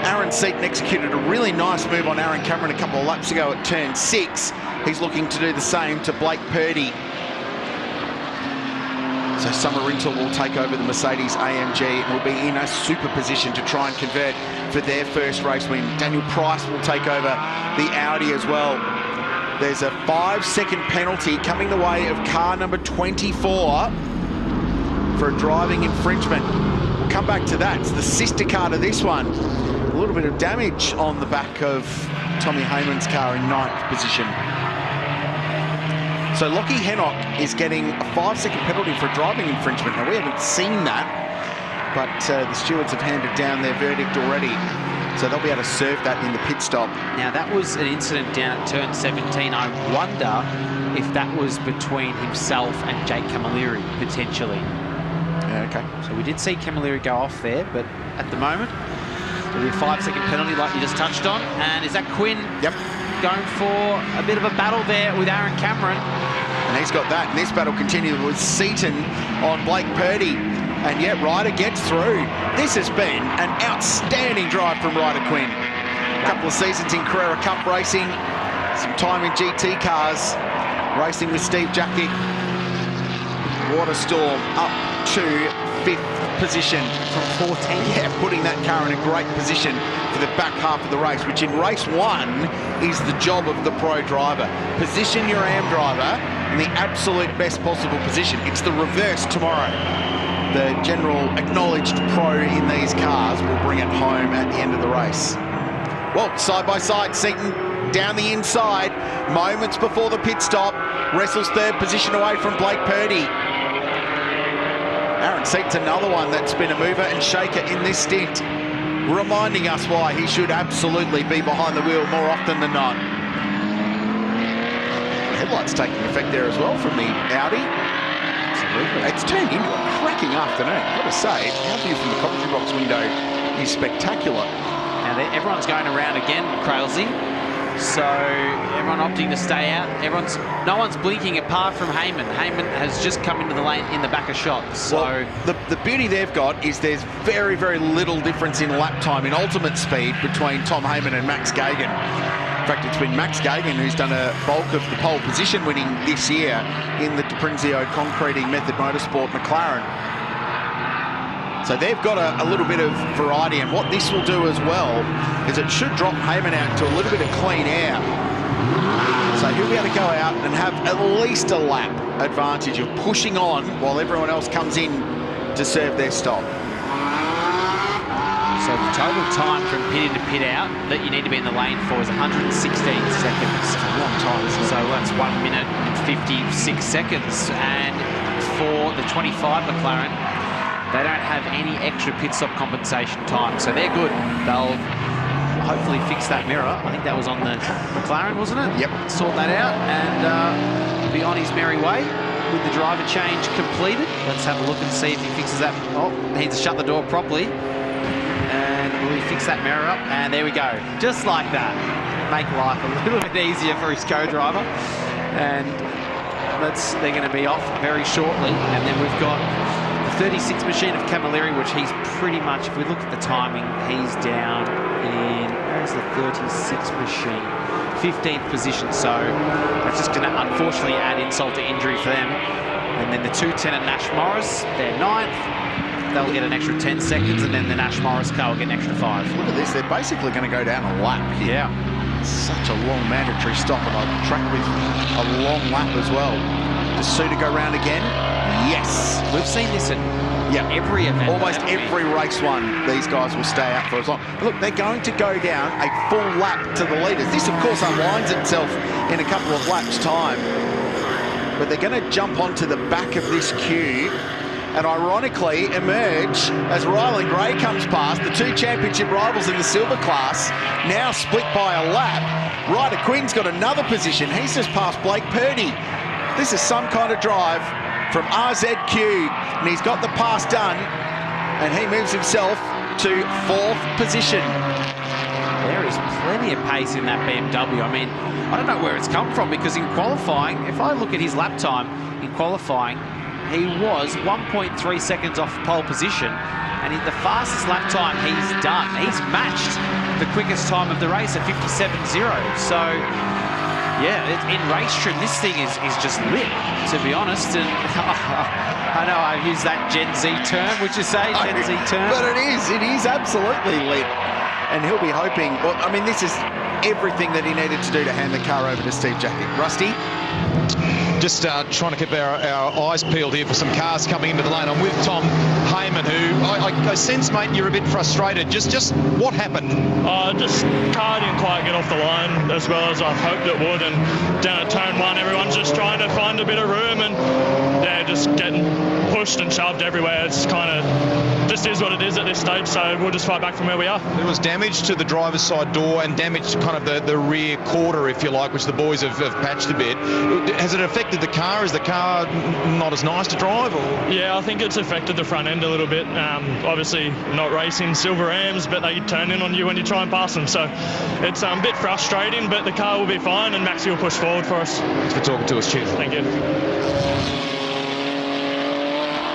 S6: Aaron Seaton executed a really nice move on Aaron Cameron a couple of laps ago at turn 6. He's looking to do the same to Blake Purdy. So Summer Rintoul will take over the Mercedes AMG and will be in a super position to try and convert for their first race win. Daniel Price will take over the Audi as well. There's a 5-second penalty coming the way of car number 24 for a driving infringement. We'll come back to that. It's the sister car to this one. A little bit of damage on the back of Tommy Haymon's car in 9th position. So Lockie Hennock is getting a 5-second penalty for a driving infringement. Now, we haven't seen that, but the stewards have handed down their verdict already. So they'll be able to serve that in the pit stop.
S7: Now, that was an incident down at turn 17. I wonder if that was between himself and Jake Camilleri, potentially.
S6: Yeah, okay.
S7: So we did see Camilleri go off there, but at the moment, there'll be a 5-second penalty like you just touched on. And is that Quinn going for a bit of a battle there with Aaron Cameron?
S6: And he's got that. And this battle continues with Seaton on Blake Purdy. And yet Ryder gets through. This has been an outstanding drive from Ryder Quinn. A couple of seasons in Carrera Cup racing, some time in GT cars, racing with Steve Jackett. Waterstorm up to 5th position
S7: from 14.
S6: Yeah, putting that car in a great position for the back half of the race, which in race 1 is the job of the pro driver. Position your AM driver in the absolute best possible position. It's the reverse tomorrow. The general acknowledged pro in these cars will bring it home at the end of the race. Well, side by side, Seaton down the inside, moments before the pit stop, wrestles 3rd position away from Blake Purdy. Aaron Seaton's another one that's been a mover and shaker in this stint, reminding us why he should absolutely be behind the wheel more often than not. The headlights taking effect there as well from the Audi. It's turned into a cracking afternoon, I've got to say. Our view from the commentary box window is spectacular.
S7: Now, everyone's going around again, Crailsy. So everyone opting to stay out. No one's blinking apart from Haymon. Haymon has just come into the lane in the back of shots. So
S6: well, the beauty they've got is there's very, very little difference in lap time, in ultimate speed, between Tom Haymon and Max Gagan. In fact, it's been Max Gagan who's done a bulk of the pole position winning this year in the DiPrinzio concreting method motorsport McLaren. So they've got a little bit of variety, and what this will do as well is it should drop Haymon out to a little bit of clean air. So he'll be able to go out and have at least a lap advantage of pushing on while everyone else comes in to serve their stop.
S7: So the total time from pit in to pit out that you need to be in the lane for is 116 seconds.
S6: A long time, isn't it?
S7: So that's 1 minute and 56 seconds. And for the 25 McLaren, they don't have any extra pit stop compensation time, so they're good. They'll hopefully fix that mirror. I think that was on the McLaren, wasn't it?
S6: Yep.
S7: Sort that out and be on his merry way with the driver change completed. Let's have a look and see if he fixes that. Oh, he needs to shut the door properly. And will he fix that mirror up? And there we go. Just like that. Make life a little bit easier for his co-driver. And they're going to be off very shortly. And then we've got 36 machine of Camilleri, which he's pretty much, if we look at the timing, he's down in, where's the 36 machine? 15th position, so that's just going to unfortunately add insult to injury for them. And then the 210 at Nash Morris, they're 9th. They'll get an extra 10 seconds, and then the Nash Morris car will get an extra 5.
S6: Look at this, they're basically going to go down a lap here.
S7: Yeah.
S6: Such a long mandatory stop, and a track with a long lap as well. Does Suter go round again? Yes.
S7: We've seen this in every event.
S6: Almost every race one, these guys will stay out for as long. Look, they're going to go down a full lap to the leaders. This, of course, unwinds itself in a couple of laps' time. But they're going to jump onto the back of this queue and ironically emerge as Ryland Gray comes past. The 2 championship rivals in the silver class now split by a lap. Ryder Quinn's got another position. He's just past Blake Purdy. This is some kind of drive from RZQ, and he's got the pass done, and he moves himself to 4th position.
S7: There is plenty of pace in that BMW. I mean, I don't know where it's come from, because in qualifying, if I look at his lap time in qualifying, he was 1.3 seconds off pole position, and the fastest lap time he's done, he's matched the quickest time of the race at 57.0. So, yeah, in race trim, this thing is just lit, to be honest. And I know I've used that Gen Z term, would you say? Gen Z term?
S6: But it is absolutely lit. And he'll be hoping, well, I mean, this is everything that he needed to do to hand the car over to Steve Jackett. Rusty?
S4: Just trying to keep our eyes peeled here for some cars coming into the lane. I'm with Tom Haymon, who I sense, mate, you're a bit frustrated. Just what happened?
S2: Just car didn't quite get off the line as well as I hoped it would, and down at turn 1 everyone's just trying to find a bit of room, and yeah, just getting pushed and shoved everywhere. It's kind of just is what it is at this stage, so we'll just fight back from where we are.
S4: There was damage to the driver's side door and damage to kind of the rear quarter, if you like, which the boys have patched a bit. Has it affected the car? Is the car not as nice to drive? Or?
S2: Yeah, I think it's affected the front end a little bit. Obviously not racing silver Rams, but they turn in on you when you try and pass them, so it's a bit frustrating, but the car will be fine and Maxi will push forward for us.
S4: Thanks for talking to us. Cheers.
S2: Thank you.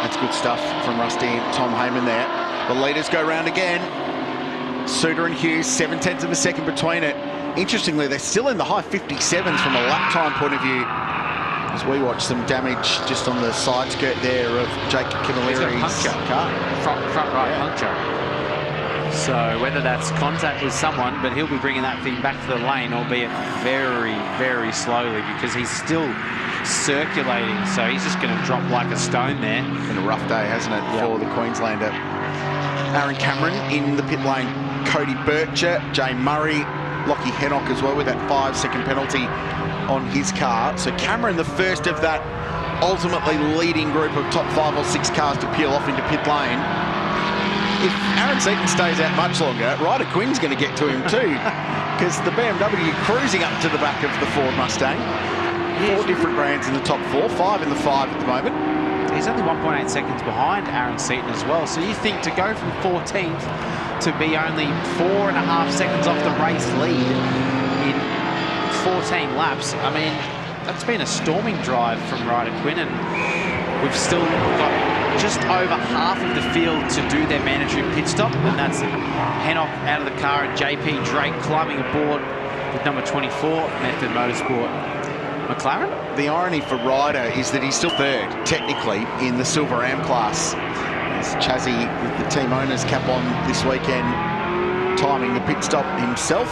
S6: That's good stuff from Rusty and Tom Haymon there. The leaders go round again. Suter and Hughes, 0.7 of a second between it. Interestingly, they're still in the high 57s from a lap time point of view, as we watch some damage just on the side skirt there of Jake Camilleri's car.
S7: Front right puncture. So whether that's contact with someone, but he'll be bringing that thing back to the lane, albeit very, very slowly, because he's still circulating. So he's just going to drop like a stone there.
S6: Been a rough day, hasn't it, for the Queenslander. Aaron Cameron in the pit lane. Cody Bircher, Jay Murray, Lockie Hennock as well with that 5-second penalty on his car. So Cameron, the first of that ultimately leading group of top 5 or 6 cars to peel off into pit lane. If Aaron Seaton stays out much longer, Ryder Quinn's going to get to him too, because the BMW cruising up to the back of the Ford Mustang. 4 different brands in the top 4, 5 in the 5 at the moment.
S7: He's only 1.8 seconds behind Aaron Seaton as well. So you think to go from 14th to be only 4.5 seconds off the race lead in 14 laps, I mean, that's been a storming drive from Ryder Quinn, and we've still got just over half of the field to do their mandatory pit stop, and that's Hennock out of the car and JP Drake climbing aboard with number 24, Method Motorsport McLaren.
S6: The irony for Ryder is that he's still 3rd, technically, in the Silver Ram class. As Chazzy, with the team owner's cap on this weekend, timing the pit stop himself.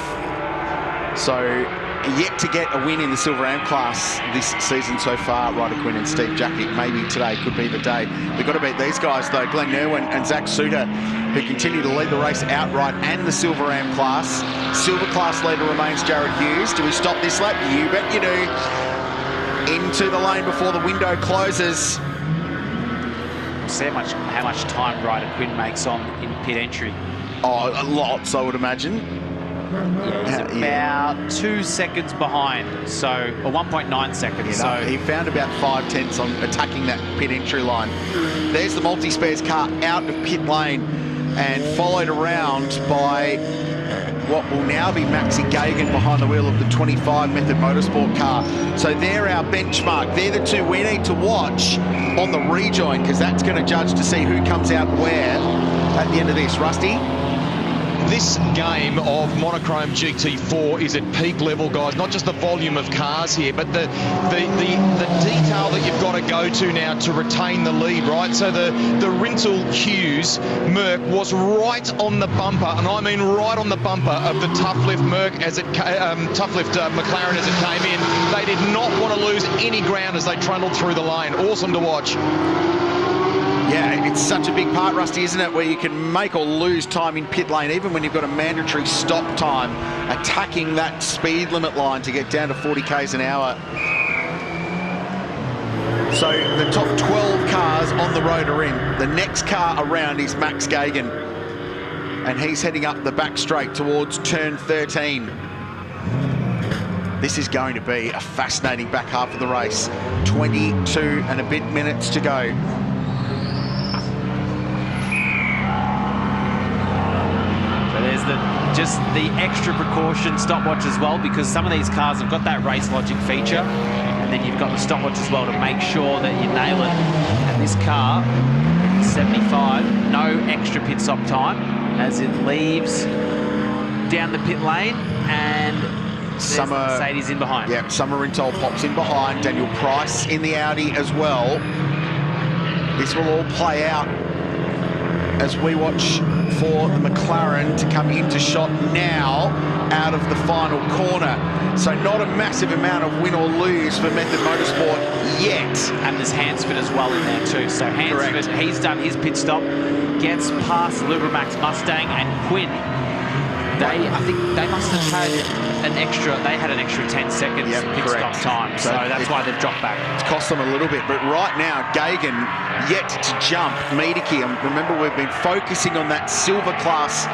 S6: So, yet to get a win in the Silver Ram class this season so far, Ryder Quinn and Steve Jacket. Maybe today could be the day. We've got to beat these guys, though. Glenn Irwin and Zach Suter, who continue to lead the race outright and the Silver Ram class. Silver class leader remains Jared Hughes. Do we stop this lap? You bet you do. Into the lane before the window closes.
S7: We'll see how much time Ryder Quinn makes on in pit entry.
S6: Oh, lots, I would imagine.
S7: Yeah, he's about 2 seconds behind, so, or 1.9 seconds. So
S6: he found about 5/10 on attacking that pit entry line. There's the multi-spares car out of pit lane and followed around by what will now be Maxi Gagan behind the wheel of the 25 Method Motorsport car. So they're our benchmark. They're the 2 we need to watch on the rejoin, because that's going to judge to see who comes out where at the end of this. Rusty?
S4: This game of Monochrome GT4 is at peak level, guys. Not just the volume of cars here, but the detail that you've got to go to now to retain the lead, right? So the Rintel Hughes Merc was right on the bumper, and I mean right on the bumper of the Tough Lift Merc as it Tough Lift McLaren as it came in. They did not want to lose any ground as they trundled through the lane. Awesome to watch.
S6: Yeah, it's such a big part, Rusty, isn't it, where you can make or lose time in pit lane, even when you've got a mandatory stop time, attacking that speed limit line to get down to 40 k's an hour. So the top 12 cars on the road are in. The next car around is Max Gagan, and he's heading up the back straight towards turn 13. This is going to be a fascinating back half of the race. 22 and a bit minutes to go.
S7: Just the extra precaution stopwatch as well, because some of these cars have got that race logic feature, and then you've got the stopwatch as well to make sure that you nail it. And this car, 75, no extra pit stop time as it leaves down the pit lane, and Summer, Mercedes in behind.
S6: Yeah, Summer Rintel pops in behind. Daniel Price in the Audi as well. This will all play out as we watch for the McLaren to come into shot now out of the final corner. So not a massive amount of win or lose for Method Motorsport yet.
S7: And there's Hansford as well in there too. So Hansford, he's done his pit stop, gets past the Lubrimax Mustang, and Quinn I think they must have had an extra 10 seconds pit stop time, so that's why they've dropped back.
S6: It's cost them a little bit, but right now, Gagan yet to jump. Miedeke, remember we've been focusing on that silver class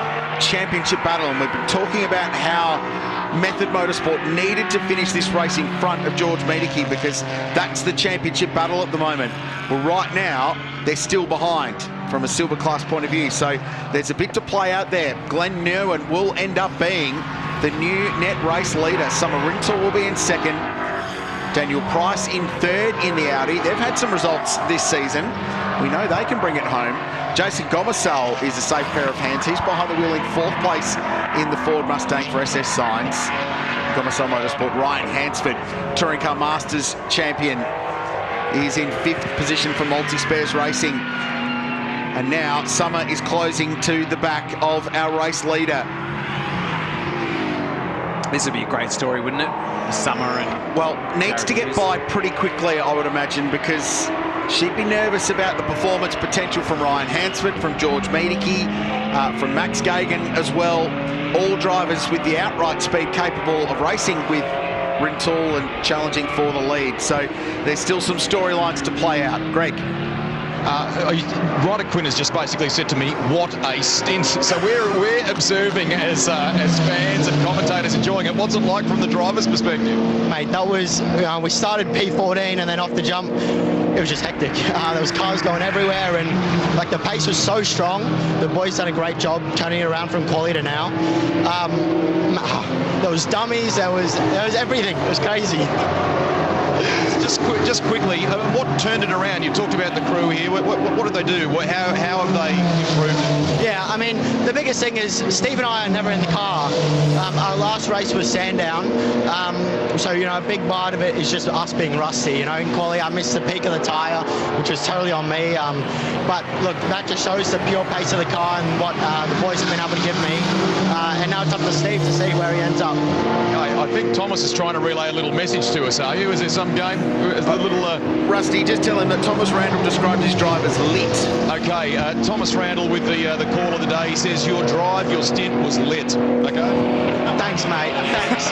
S6: championship battle, and we've been talking about how Method Motorsport needed to finish this race in front of George Miedeke because that's the championship battle at the moment. Well, right now, they're still behind from a silver class point of view, so there's a bit to play out there. Glenn Nerwin will end up being the new net race leader. Summer Rintoul will be in second. Daniel Price in third in the Audi. They've had some results this season. We know they can bring it home. Jason Gomersall is a safe pair of hands. He's behind the wheel in fourth place in the Ford Mustang for SS Signs. Gomersall Motorsport. Ryan Hansford, Touring Car Masters champion, is in fifth position for Multi-Spares Racing. And now Summer is closing to the back of our race leader.
S7: This would be a great story, wouldn't it? Summer and...
S6: Well, needs to get by pretty quickly, I would imagine, because she'd be nervous about the performance potential from Ryan Hansford, from George Miedeke, from Max Gagan as well. All drivers with the outright speed capable of racing with Rintoul and challenging for the lead. So there's still some storylines to play out. Greg?
S4: Ryder Quinn has just basically said to me, what a stint. So we're observing as fans and commentators enjoying it. What's it like from the driver's perspective?
S8: Mate, that was, we started P14 and then off the jump, it was just hectic. There was cars going everywhere and like the pace was so strong. The boys done a great job turning it around from quali to now. There was dummies, there was everything. It was crazy.
S4: Just quickly, what turned it around? You talked about the crew here. What did they do? How have they improved?
S8: Yeah, I mean, the biggest thing is Steve and I are never in the car. Our last race was Sandown. So, you know, a big part of it is just us being rusty. You know, in quali, I missed the peak of the tyre, which was totally on me. But look, that just shows the pure pace of the car and what the boys have been able to give me. And now it's up to Steve to see where he ends up.
S4: I think Thomas is trying to relay a little message to us, are you? Is there some game? A little...
S6: Rusty, just tell him that Thomas Randall described his drive as lit.
S4: Okay, Thomas Randall with the call of the day. He says, your stint was lit. Okay?
S8: Thanks, mate. Thanks.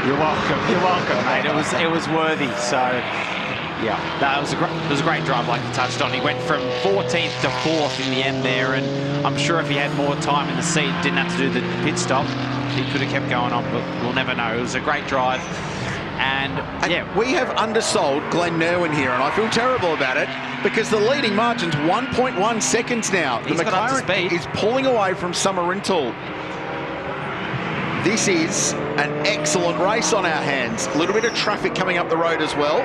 S7: You're welcome, mate. It was worthy. So, yeah, that was a great drive, like you touched on. He went from 14th to 4th in the end there, and I'm sure if he had more time in the seat, didn't have to do the pit stop, he could have kept going on, but we'll never know. It was a great drive. And yeah,
S6: we have undersold Glenn Nerwin here, and I feel terrible about it because the leading margin's 1.1 seconds now. The McLaren is pulling away from Summer Rintoul. This is an excellent race on our hands. A little bit of traffic coming up the road as well.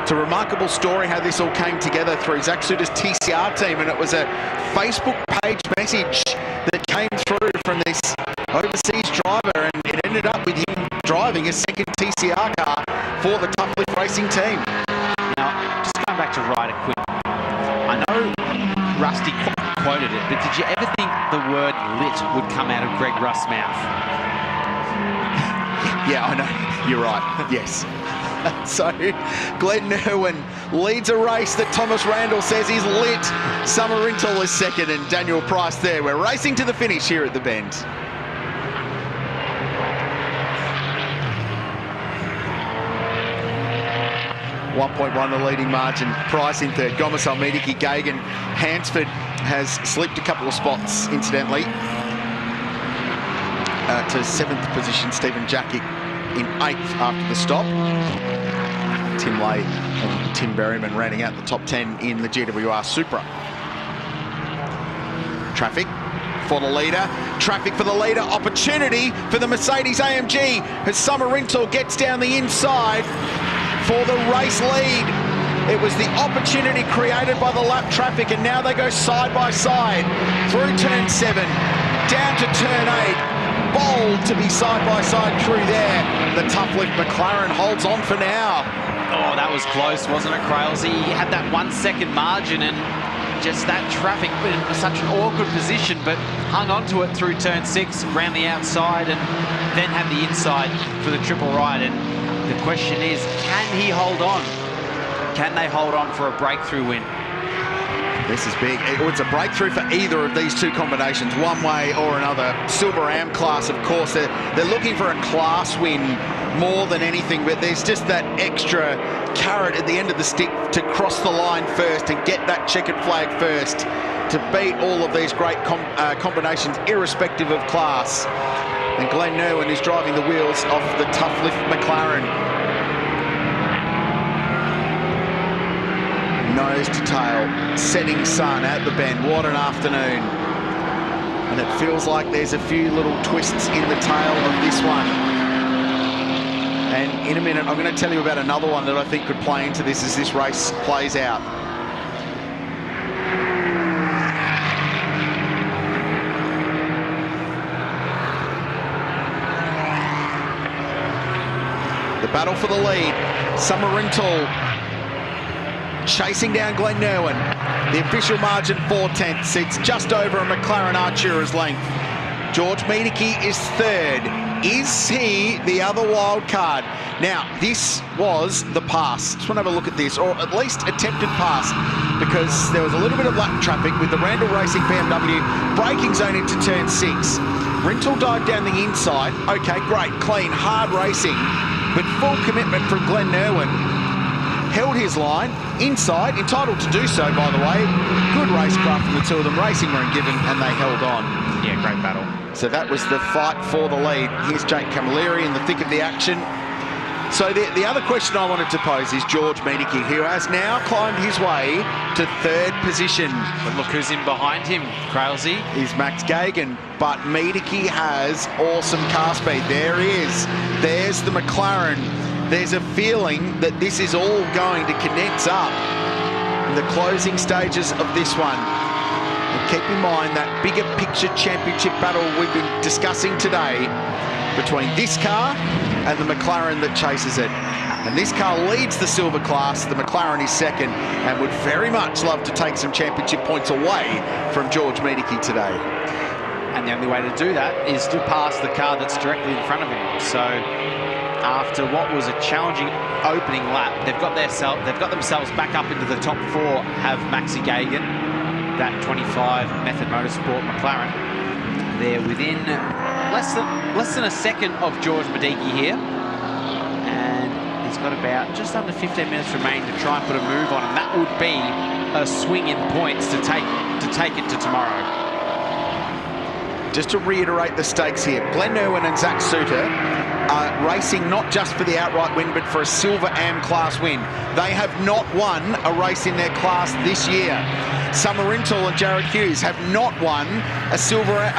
S6: It's a remarkable story how this all came together through Zach Suter's TCR team, and it was a Facebook page message that came through from this overseas driver, and it ended up with him driving a second TCR car for the Tough Lift Racing team.
S7: Now, just going back to Ryder Quinn, I know Rusty quoted it, but did you ever think the word lit would come out of Greg Rust's mouth?
S6: Yeah, I know. You're right. Yes. So, Glenn Nerwin leads a race that Thomas Randall says is lit. Summer Rintoul is second and Daniel Price there. We're racing to the finish here at the Bend. .1 the leading margin. Price in third. Gomersall, Miedeke, Gagan. Hansford has slipped a couple of spots, incidentally, to 7th position. Stephen Jackick in 8th after the stop. Tim Lay and Tim Berryman rounding out the top 10 in the GWR Supra. Traffic for the leader. Traffic for the leader. Opportunity for the Mercedes AMG as Summer Rintoul gets down the inside for the race lead. It was the opportunity created by the lap traffic, and now they go side by side through turn 7, down to turn 8. Bold to be side by side through there. The Tough Lift McLaren holds on for now.
S7: Oh, that was close, wasn't it, Krails? He had that 1 second margin, and just that traffic in such an awkward position, but hung on to it through turn 6, round the outside, and then had the inside for the triple right. And the question is, can he hold on? Can they hold on for a breakthrough win?
S6: This is big. It's a breakthrough for either of these two combinations, one way or another. Silver Am class, of course, they're looking for a class win more than anything, but there's just that extra carrot at the end of the stick to cross the line first and get that checkered flag first to beat all of these great combinations, irrespective of class. And Glenn Nerwin is driving the wheels off the tough lift McLaren. Nose to tail, setting sun at the bend. What an afternoon. And it feels like there's a few little twists in the tail of this one. And in a minute, I'm going to tell you about another one that I think could play into this as this race plays out. The battle for the lead. Summer-Rintoul chasing down Glenn Nerwin. The official margin 4/10. It's just over a McLaren Artura's length. George Miedeke is third. Is he the other wild card? Now, this was the pass. Just want to have a look at this, or at least attempted pass, because there was a little bit of lap traffic with the Randall Racing BMW braking zone into turn 6. Rintoul dived down the inside. Okay, great, clean, hard racing, but full commitment from Glenn Nerwin. Held his line inside, entitled to do so, by the way. Good racecraft from the two of them. Racing weren't given, and they held on.
S7: Yeah, great battle.
S6: So that was the fight for the lead. Here's Jake Camilleri in the thick of the action. So the other question I wanted to pose is George Miedeke, who has now climbed his way to third position.
S7: But look who's in behind him, Crailsey.
S6: Is Max Gagan, but Miedeke has awesome car speed. There he is. There's the McLaren. There's a feeling that this is all going to condense up in the closing stages of this one. And keep in mind that bigger picture championship battle we've been discussing today between this car and the McLaren that chases it. And this car leads the silver class, the McLaren is second, and would very much love to take some championship points away from George Miedeke today.
S7: And the only way to do that is to pass the car that's directly in front of him. So after what was a challenging opening lap, they've got themselves back up into the top 4, have Maxi Gagan, that 25 Method Motorsport McLaren. They're within less than a second of George Miedeke here, and he's got about just under 15 minutes remaining to try and put a move on, and that would be a swing in points to take it to tomorrow.
S6: Just to reiterate the stakes here, Glenn Nerwin and Zach Suter are racing not just for the outright win, but for a Silver Am class win. They have not won a race in their class this year. Summer Rintoul and Jared Hughes have not won a silver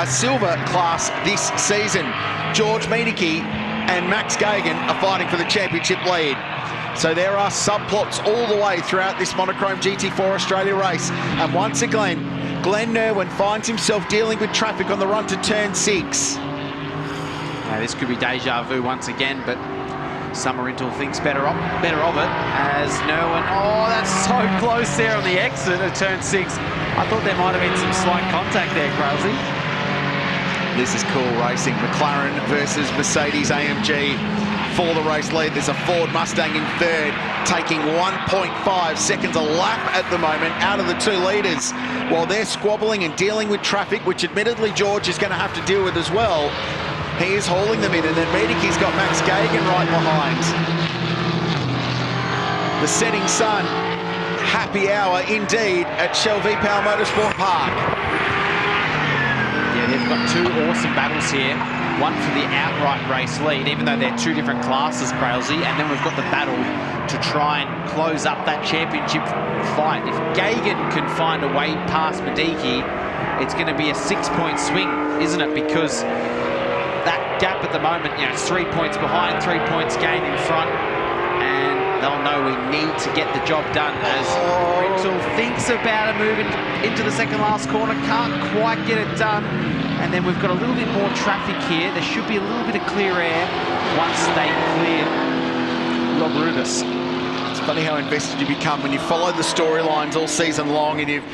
S6: class this season. George Miedeke and Max Gagan are fighting for the championship lead. So there are subplots all the way throughout this Monochrome GT4 Australia race. And once again, Glenn Nerwin finds himself dealing with traffic on the run to turn 6.
S7: Now this could be deja vu once again, but Summer Rintoul thinks better of it as Nerwin. Oh, that's so close there on the exit of turn 6. I thought there might have been some slight contact there, Crailsey.
S6: This is cool racing. McLaren versus Mercedes AMG for the race lead. There's a Ford Mustang in third, taking 1.5 seconds a lap at the moment out of the 2 leaders. While they're squabbling and dealing with traffic, which admittedly George is going to have to deal with as well, he is hauling them in, and then Miedeke's got Max Gagan right behind. The setting sun, happy hour indeed at Shell V-Power Motorsport Park.
S7: Yeah, they've got 2 awesome battles here. One for the outright race lead, even though they're 2 different classes, Crailsey, and then we've got the battle to try and close up that championship fight. If Gagan can find a way past Miedeke, it's going to be a 6-point swing, isn't it? Because that gap at the moment, you know, it's 3 points behind, 3 points gained in front, and they'll know we need to get the job done as Rintoul thinks about a move into the second last corner, can't quite get it done. And then we've got a little bit more traffic here. There should be a little bit of clear air once they clear Rob Rubis.
S6: It's funny how invested you become when you follow the storylines all season long and you've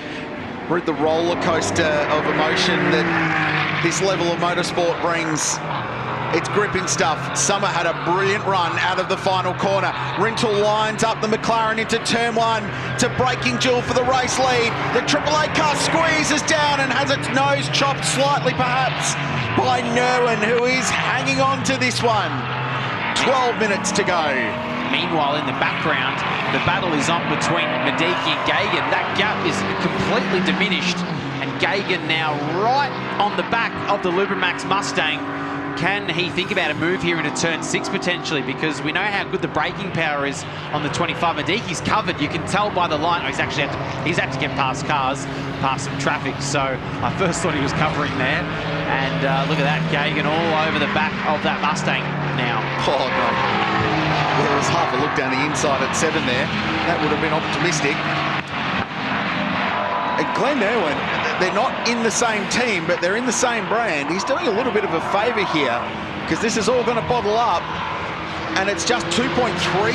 S6: rid the roller coaster of emotion that this level of motorsport brings. It's gripping stuff. Summer had a brilliant run out of the final corner. Rintoul lines up the McLaren into turn 1 to Breaking Jewel for the race lead. The Triple A car squeezes down and has its nose chopped slightly perhaps by Nerwin, who is hanging on to this one. 12 minutes to go.
S7: Meanwhile, in the background, the battle is on between Mediki and Gagan. That gap is completely diminished, and Gagan now right on the back of the Lubrimax Mustang. Can he think about a move here into turn 6 potentially? Because we know how good the braking power is on the 25. Mediki's covered. You can tell by the line. Oh, he's had to get past cars, past some traffic. So I first thought he was covering there. And look at that, Gagan all over the back of that Mustang now.
S6: Oh, God. Well, there was half a look down the inside at 7 there. That would have been optimistic. And Glenn Irwin, they're not in the same team, but they're in the same brand. He's doing a little bit of a favour here because this is all going to bottle up. And it's just 2.3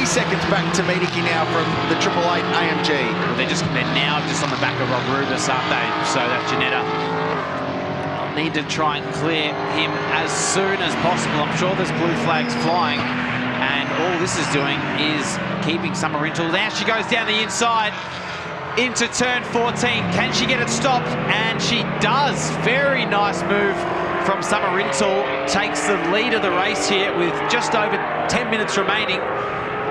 S6: seconds back to Mediki now from the 888 AMG.
S7: Well, they're now just on the back of Rob Rubis, aren't they? So that Janetta will need to try and clear him as soon as possible. I'm sure there's blue flags flying. And all this is doing is keeping Summer Rintoul. Now she goes down the inside into turn 14. Can she get it stopped? And she does. Very nice move from Summer Rintoul. Takes the lead of the race here with just over 10 minutes remaining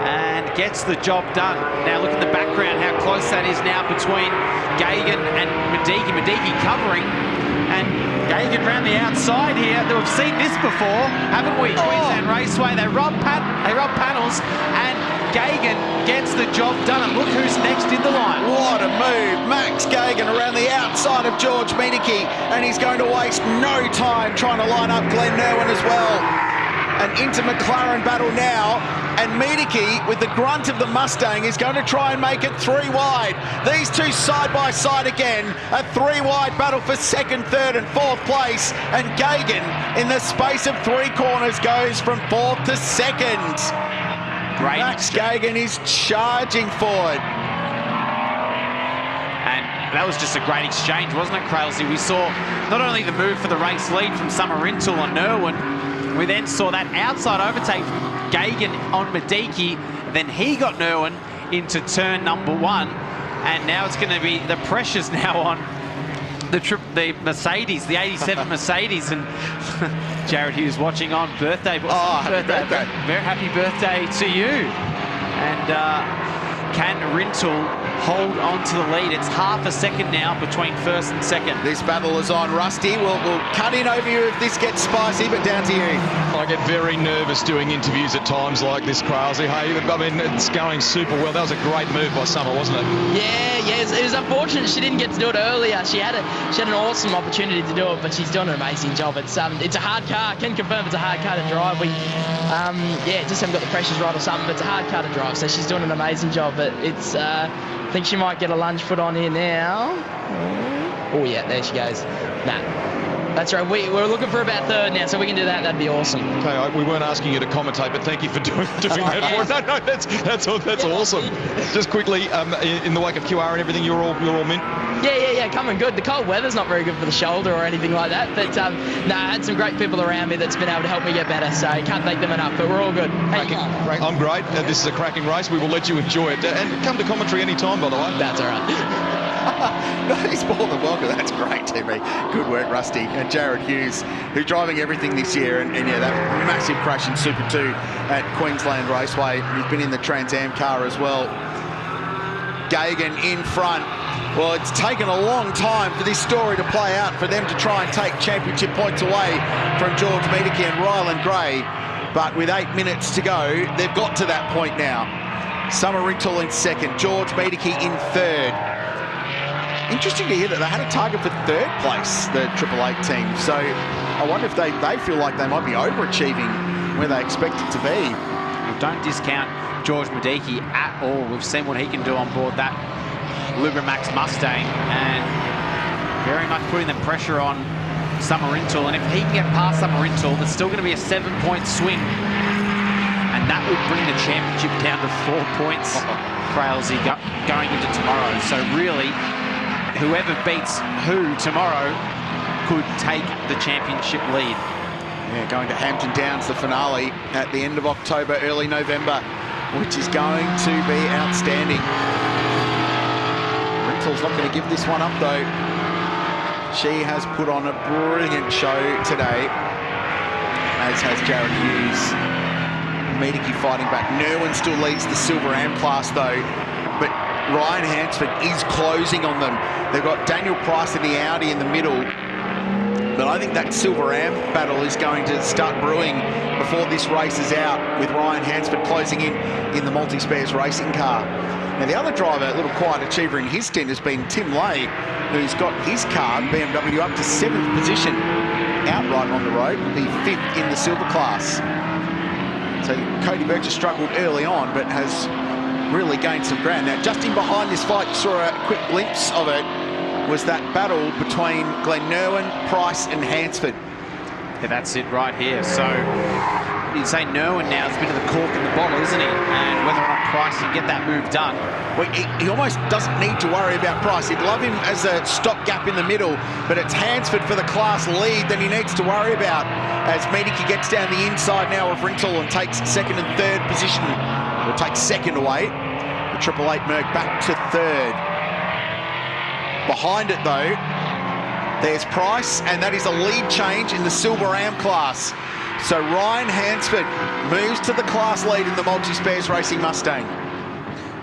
S7: and gets the job done. Now look at the background, how close that is now between Gagan and Mediki. Mediki covering, and Gagan round the outside here. We've seen this before, haven't we? Queensland Raceway, they rob panels, and Gagan gets the job done. And look who's next in the line.
S6: What a move. Max Gagan around the outside of George Mediki, and he's going to waste no time trying to line up Glenn Irwin as well. And into McLaren battle now, and Mediki, with the grunt of the Mustang, is going to try and make it 3 wide. These two side by side again, a 3 wide battle for 2nd, 3rd and 4th place, and Gagan, in the space of 3 corners, goes from 4th to 2nd.
S7: Great.
S6: Max Gagan is charging forward.
S7: And that was just a great exchange, wasn't it, Crailsy? We saw not only the move for the race lead from Summer Rintoul on Irwin, we then saw that outside overtake from Gagan on Mediki. Then he got Irwin into turn number 1. And now it's going to be the pressures now on the Mercedes, the 87 Mercedes. And Jared Hughes watching on birthday.
S6: Happy birthday.
S7: Very happy birthday to you. And can Rintoul hold on to the lead? It's half a second now between 1st and 2nd.
S6: This battle is on. Rusty, we'll cut in over you if this gets spicy, but down to you.
S4: I get very nervous doing interviews at times like this, Crailsy. Hey, I mean, it's going super well. That was a great move by Summer, wasn't it?
S9: Yeah, it was unfortunate she didn't get to do it earlier. She had an awesome opportunity to do it, but she's doing an amazing job. It's a hard car. I can confirm it's a hard car to drive. We, just haven't got the pressures right or something, but it's a hard car to drive, so she's doing an amazing job. But it's, I think she might get a lunge foot on here now. Oh yeah, there she goes. That's right. We're looking for about 3rd now, so we can do that. That'd be awesome.
S4: Okay, we weren't asking you to commentate, but thank you for doing that for us. No, that's awesome. Just quickly, in the wake of QR and everything, you're all mint.
S9: Yeah, coming good. The cold weather's not very good for the shoulder or anything like that, but I had some great people around me that's been able to help me get better, so can't thank them enough, but we're all good.
S4: I'm great. This is a cracking race. We will let you enjoy it. And come to commentary any time, by the way.
S9: That's all right.
S6: No, he's more than welcome. That's great, Timmy. Good work, Rusty. And Jared Hughes, who's driving everything this year. And yeah, that massive crash in Super 2 at Queensland Raceway. He's been in the Trans Am car as well. Gagan in front. Well, it's taken a long time for this story to play out, for them to try and take championship points away from George Mediki and Ryland Gray. But with 8 minutes to go, they've got to that point now. Summer Rintoul in 2nd, George Mediki in 3rd. Interesting to hear that they had a target for 3rd place, the 888 team. So I wonder if they feel like they might be overachieving where they expect it to be.
S7: Well, don't discount George Mediki at all. We've seen what he can do on board that Lubrimax Mustang, and very much putting the pressure on Summer Rintoul. And if he can get past Summer Rintoul, there's still going to be a 7-point swing, and that would bring the championship down to 4 points, Crailsy, going into tomorrow. So really, whoever beats who tomorrow could take the championship lead.
S6: Yeah, going to Hampton Downs, the finale at the end of October, early November, which is going to be outstanding. Rintoul's not going to give this one up, though. She has put on a brilliant show today, as has Jared Hughes. Medicki fighting back. Nerwin still leads the Silver Am class, though, but Ryan Hansford is closing on them. They've got Daniel Price in the Audi in the middle. But I think that Silver Am battle is going to start brewing before this race is out, with Ryan Hansford closing in the multi-spares racing car. Now, the other driver, a little quiet achiever in his stint, has been Tim Lay, who's got his car, BMW, up to 7th position outright on the road, will be 5th in the silver class. So Cody Bircher struggled early on, but has really gained some ground. Now, just in behind this fight, you saw a quick glimpse of it, was that battle between Glenn Nerwin, Price and Hansford.
S7: Yeah, that's it right here. So you'd say Nerwin now is a bit of the cork in the bottle, isn't he? And whether or not Price can get that move done.
S6: Well, he almost doesn't need to worry about Price. He'd love him as a stopgap in the middle, but it's Hansford for the class lead that he needs to worry about, as Medicki gets down the inside now of Rintoul and takes 2nd and 3rd position. Or takes 2nd away. The 888 Merc back to 3rd. Behind it, though, there's Price, and that is a lead change in the Silver Am class. So Ryan Hansford moves to the class lead in the multi-spares racing Mustang.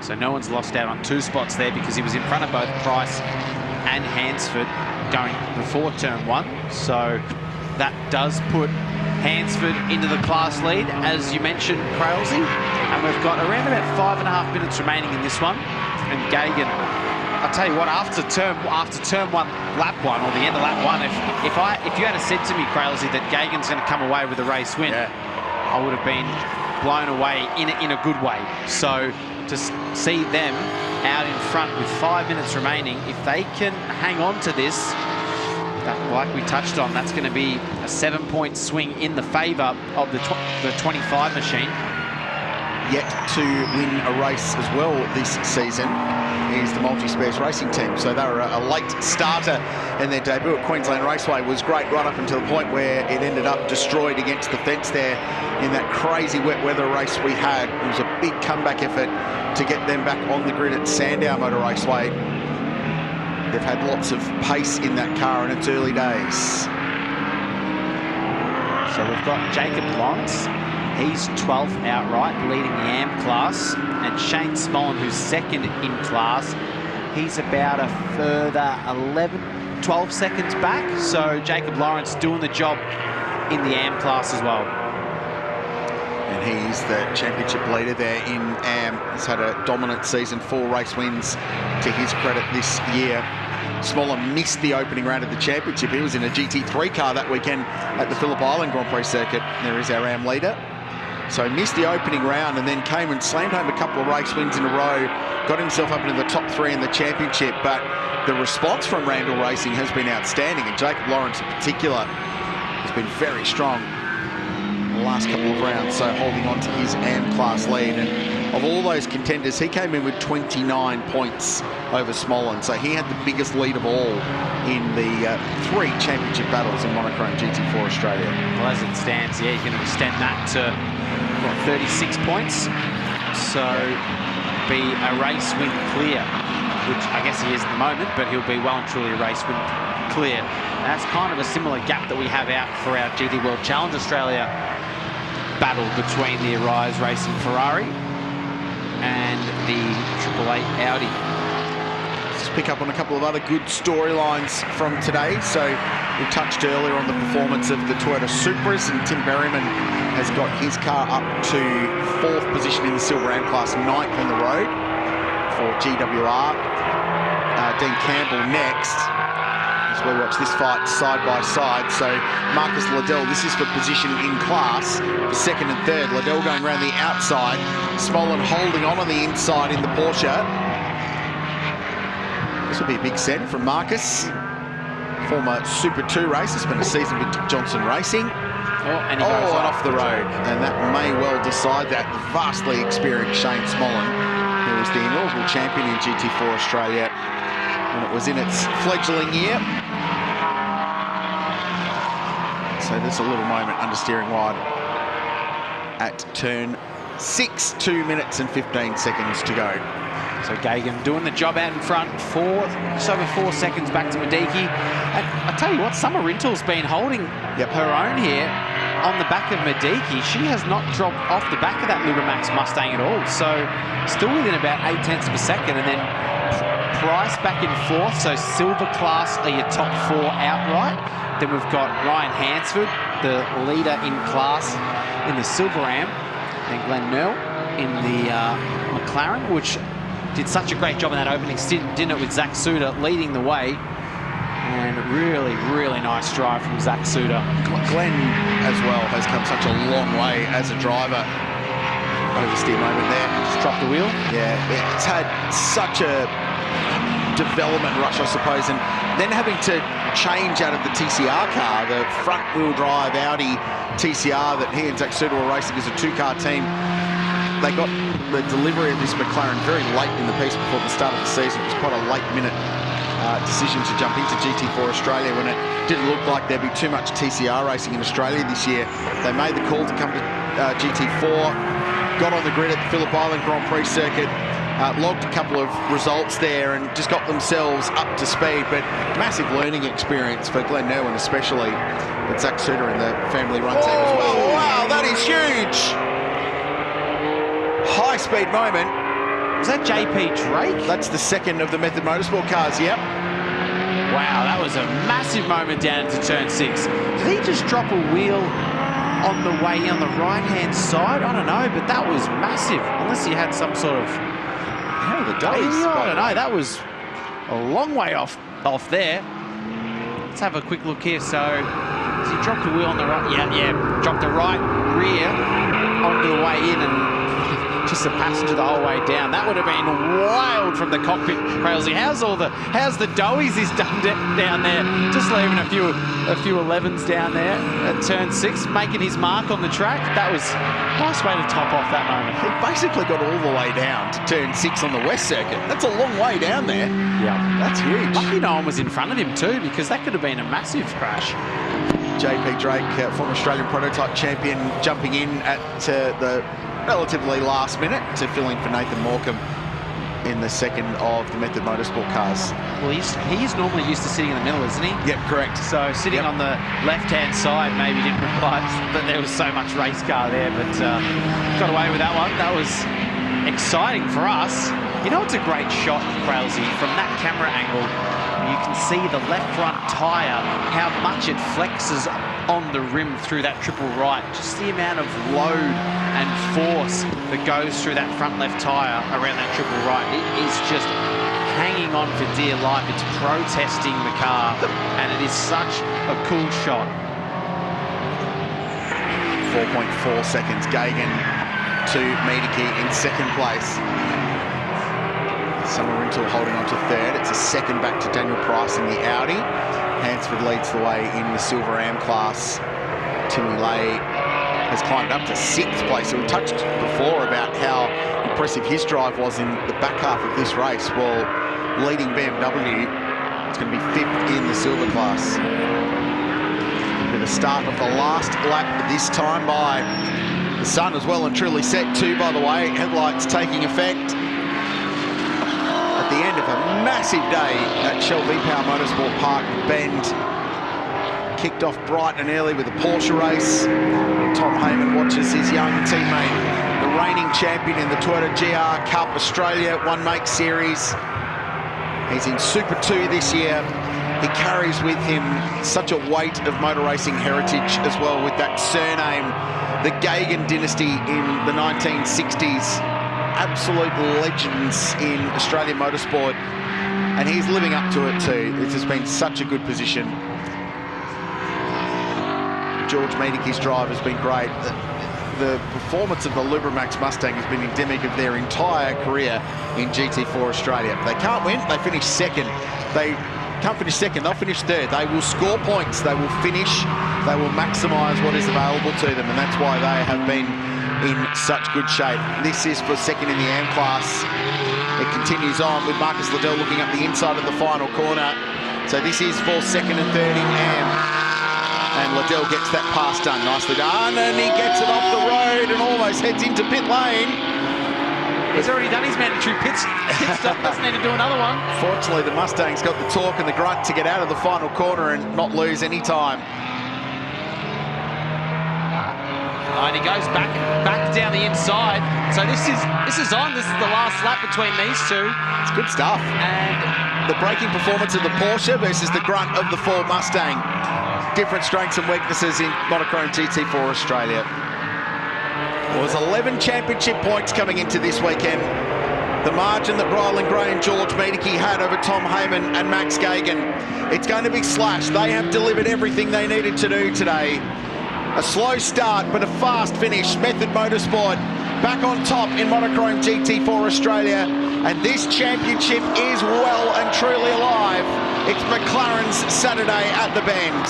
S7: So no one's lost out on 2 spots there, because he was in front of both Price and Hansford going before turn 1. So that does put Hansford into the class lead, as you mentioned, Crailsey. And we've got around about 5.5 minutes remaining in this one. And Gagan, I'll tell you what, after turn 1, lap 1, or the end of lap 1, if you had said to me, Crailsey, that Gagan's going to come away with a race win, I would have been blown away in a good way. So to see them out in front with 5 minutes remaining, if they can hang on to this, that, like we touched on, that's going to be a 7-point swing in the favour of the 25 machine.
S6: Yet to win a race as well this season is the multi-spares racing team. So they were a late starter, and their debut at Queensland Raceway was great right up until the point where it ended up destroyed against the fence there in that crazy wet weather race we had. It was a big comeback effort to get them back on the grid at Sandown Motor Raceway. They've had lots of pace in that car in its early days.
S7: So we've got Jacob Lawrence. He's 12th outright, leading the AM class. And Shane Smollen, who's 2nd in class, he's about a further 12 seconds back. So Jacob Lawrence doing the job in the AM class as well.
S6: And he's the championship leader there in AM. He's had a dominant season, 4 race wins to his credit this year. Smollen missed the opening round of the championship. He was in a GT3 car that weekend at the Phillip Island Grand Prix circuit. There is our AM leader. So missed the opening round and then came and slammed home a couple of race wins in a row, got himself up into the top 3 in the championship. But the response from Randall Racing has been outstanding, and Jacob Lawrence in particular has been very strong in the last couple of rounds, so holding on to his AM class lead. And of all those contenders, he came in with 29 points over Smollen, so he had the biggest lead of all in the 3 championship battles in Monochrome GT4 Australia.
S7: Well, as it stands, yeah, you can extend that to, what, 36 points? So be a race win clear, which I guess he is at the moment, but he'll be well and truly a race win clear. That's kind of a similar gap that we have out for our GT World Challenge Australia battle between the Arise Racing Ferrari and the 888 Audi.
S6: Let's pick up on a couple of other good storylines from today. So we touched earlier on the performance of the Toyota Supras, and Tim Berryman has got his car up to 4th position in the Silver Am class, 9th on the road for GWR. Dean Campbell next. As we watch this fight side by side. So Marcus Liddell, this is for position in class for 2nd and 3rd. Liddell going around the outside. Smollen holding on the inside in the Porsche. This will be a big send from Marcus. Former Super 2 racer, spent a season with Dick Johnson Racing.
S7: And
S6: off the road. And that may well decide that. Vastly experienced Shane Smollen, who was the inaugural champion in GT4 Australia when it was in its fledgling year. So there's a little moment under steering wide at turn 6, 2 minutes and 15 seconds to go.
S7: So Gagan doing the job out in front, just over 4 seconds back to Mediki. And I tell you what, Summer Rintoul's been holding her own here on the back of Mediki. She has not dropped off the back of that Lubrimax Mustang at all. So still within about 0.8 of a second. And then Price back in 4th. So Silver Class are your top 4 outright. Then we've got Ryan Hansford, the leader in class in the Silver Am. And Glenn Nell in the McLaren, which did such a great job in that opening stint, didn't it, with Zach Suter leading the way. And really, really nice drive from Zach Suter.
S6: Glenn, as well, has come such a long way as a driver. Oversteer moment there.
S7: Just dropped the wheel.
S6: Yeah, it's had such a development rush, I suppose, and then having to change out of the TCR car, the front-wheel drive Audi TCR that he and Zach Suter were racing as a 2-car team. They got the delivery of this McLaren very late in the piece before the start of the season. It was quite a late-minute decision to jump into GT4 Australia when it didn't look like there'd be too much TCR racing in Australia this year. They made the call to come to GT4, got on the grid at the Phillip Island Grand Prix circuit, logged a couple of results there and just got themselves up to speed. But massive learning experience for Glenn Irwin especially, but Zach Suter in the family-run team as well. Wow, that is huge! High-speed moment.
S7: Was that JP Drake?
S6: That's the second of the Method Motorsport cars, yep.
S7: Wow, that was a massive moment down into turn 6. Did he just drop a wheel on the way on the right-hand side? I don't know, but that was massive. Unless he had some sort of...
S6: How are the days?
S7: I don't know, that was a long way off there. Let's have a quick look here. So, has he dropped a wheel on the right? Yeah, dropped the right rear onto the way in and just a passenger the whole way down. That would have been wild from the cockpit, Crailsy. How's the doughies he's done down there? Just leaving a few 11s down there at turn 6, making his mark on the track. That was a nice way to top off that moment.
S6: He basically got all the way down to turn 6 on the West Circuit. That's a long way down there.
S7: Yeah,
S6: that's huge.
S7: Lucky no one was in front of him too, because that could have been a massive crash.
S6: JP Drake, former Australian prototype champion, jumping in at the relatively last minute to fill in for Nathan Morecambe in the second of the Method Motorsport cars.
S7: Well, he's normally used to sitting in the middle, isn't he?
S6: Yep, correct.
S7: So sitting on the left-hand side maybe didn't realise that there was so much race car there, but got away with that one. That was exciting for us. You know, it's a great shot, Crailsy, from that camera angle. You can see the left front tyre, how much it flexes on the rim through that triple right. Just the amount of load and force that goes through that front left tyre around that triple right. It is just hanging on for dear life. It's protesting the car, and it is such a cool shot.
S6: 4.4 seconds, Gagan to Mediki in second place. Summer Rintoul holding on to third. It's a second back to Daniel Price in the Audi. Hansford leads the way in the Silver Am class. Timmy Lay has climbed up to 6th place. So we touched before about how impressive his drive was in the back half of this race. Well, leading BMW, it's going to be 5th in the Silver class. With the start of the last lap this time by the sun as well and truly set too, by the way. Headlights taking effect. The end of a massive day at Shell V-Power Motorsport Park. Bend kicked off bright and early with a Porsche race. Tom Haymon watches his young teammate, the reigning champion in the Toyota GR Cup Australia One Make Series. He's in Super 2 this year. He carries with him such a weight of motor racing heritage as well, with that surname, the Gagan dynasty in the 1960s. Absolute legends in Australian motorsport, and he's living up to it too. This has been such a good position. George Mediki's drive has been great. The performance of the Lubrimax Mustang has been endemic of their entire career in GT4 Australia. They can't win, they finish second. They can't finish second, they'll finish third. They will score points, they will finish, they will maximise what is available to them, and that's why they have been in such good shape. This is for second in the AM class. It continues on with Marcus Liddell looking up the inside of the final corner. So this is for second and third in AM. And Liddell gets that pass done. Nicely done. And he gets it off the road and almost heads into pit lane.
S7: He's already done his mandatory pit stop. Doesn't need to do another one.
S6: Fortunately, the Mustang's got the torque and the grunt to get out of the final corner and not lose any time.
S7: And he goes back down the inside. So this is on. This is the last lap between these two.
S6: It's good stuff.
S7: And
S6: the braking performance of the Porsche versus the grunt of the Ford Mustang. Different strengths and weaknesses in Monochrome GT4 Australia. Well, there's 11 championship points coming into this weekend. The margin that Ryland Gray and George Miedeke had over Tom Haymon and Max Gagan. It's going to be slashed. They have delivered everything they needed to do today. A slow start, but a fast finish. Method Motorsport back on top in Monochrome GT4 Australia. And this championship is well and truly alive. It's McLaren's Saturday at the Bend.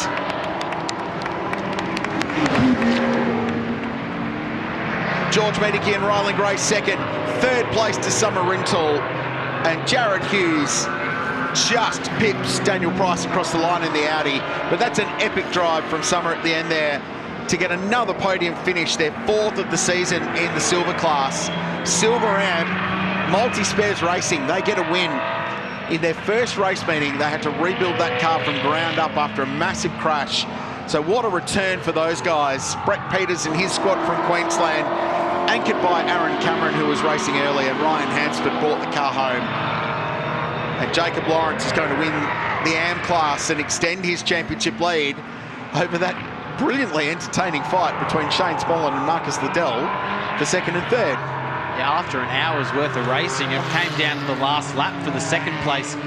S6: George Miedeke and Ryland Gray second. Third place to Summer Rintoul. And Jared Hughes just pips Daniel Price across the line in the Audi. But that's an epic drive from Summer at the end there to get another podium finish, their fourth of the season in the silver class. Silver Am, Multi-Spares Racing, they get a win. In their first race meeting, they had to rebuild that car from ground up after a massive crash. So what a return for those guys. Brett Peters and his squad from Queensland, anchored by Aaron Cameron, who was racing early, and Ryan Hansford brought the car home. And Jacob Lawrence is going to win the AM class and extend his championship lead over that brilliantly entertaining fight between Shane Smolin and Marcus Liddell for second and third.
S7: yeah, after an hour's worth of racing, it came down to the last lap for the second place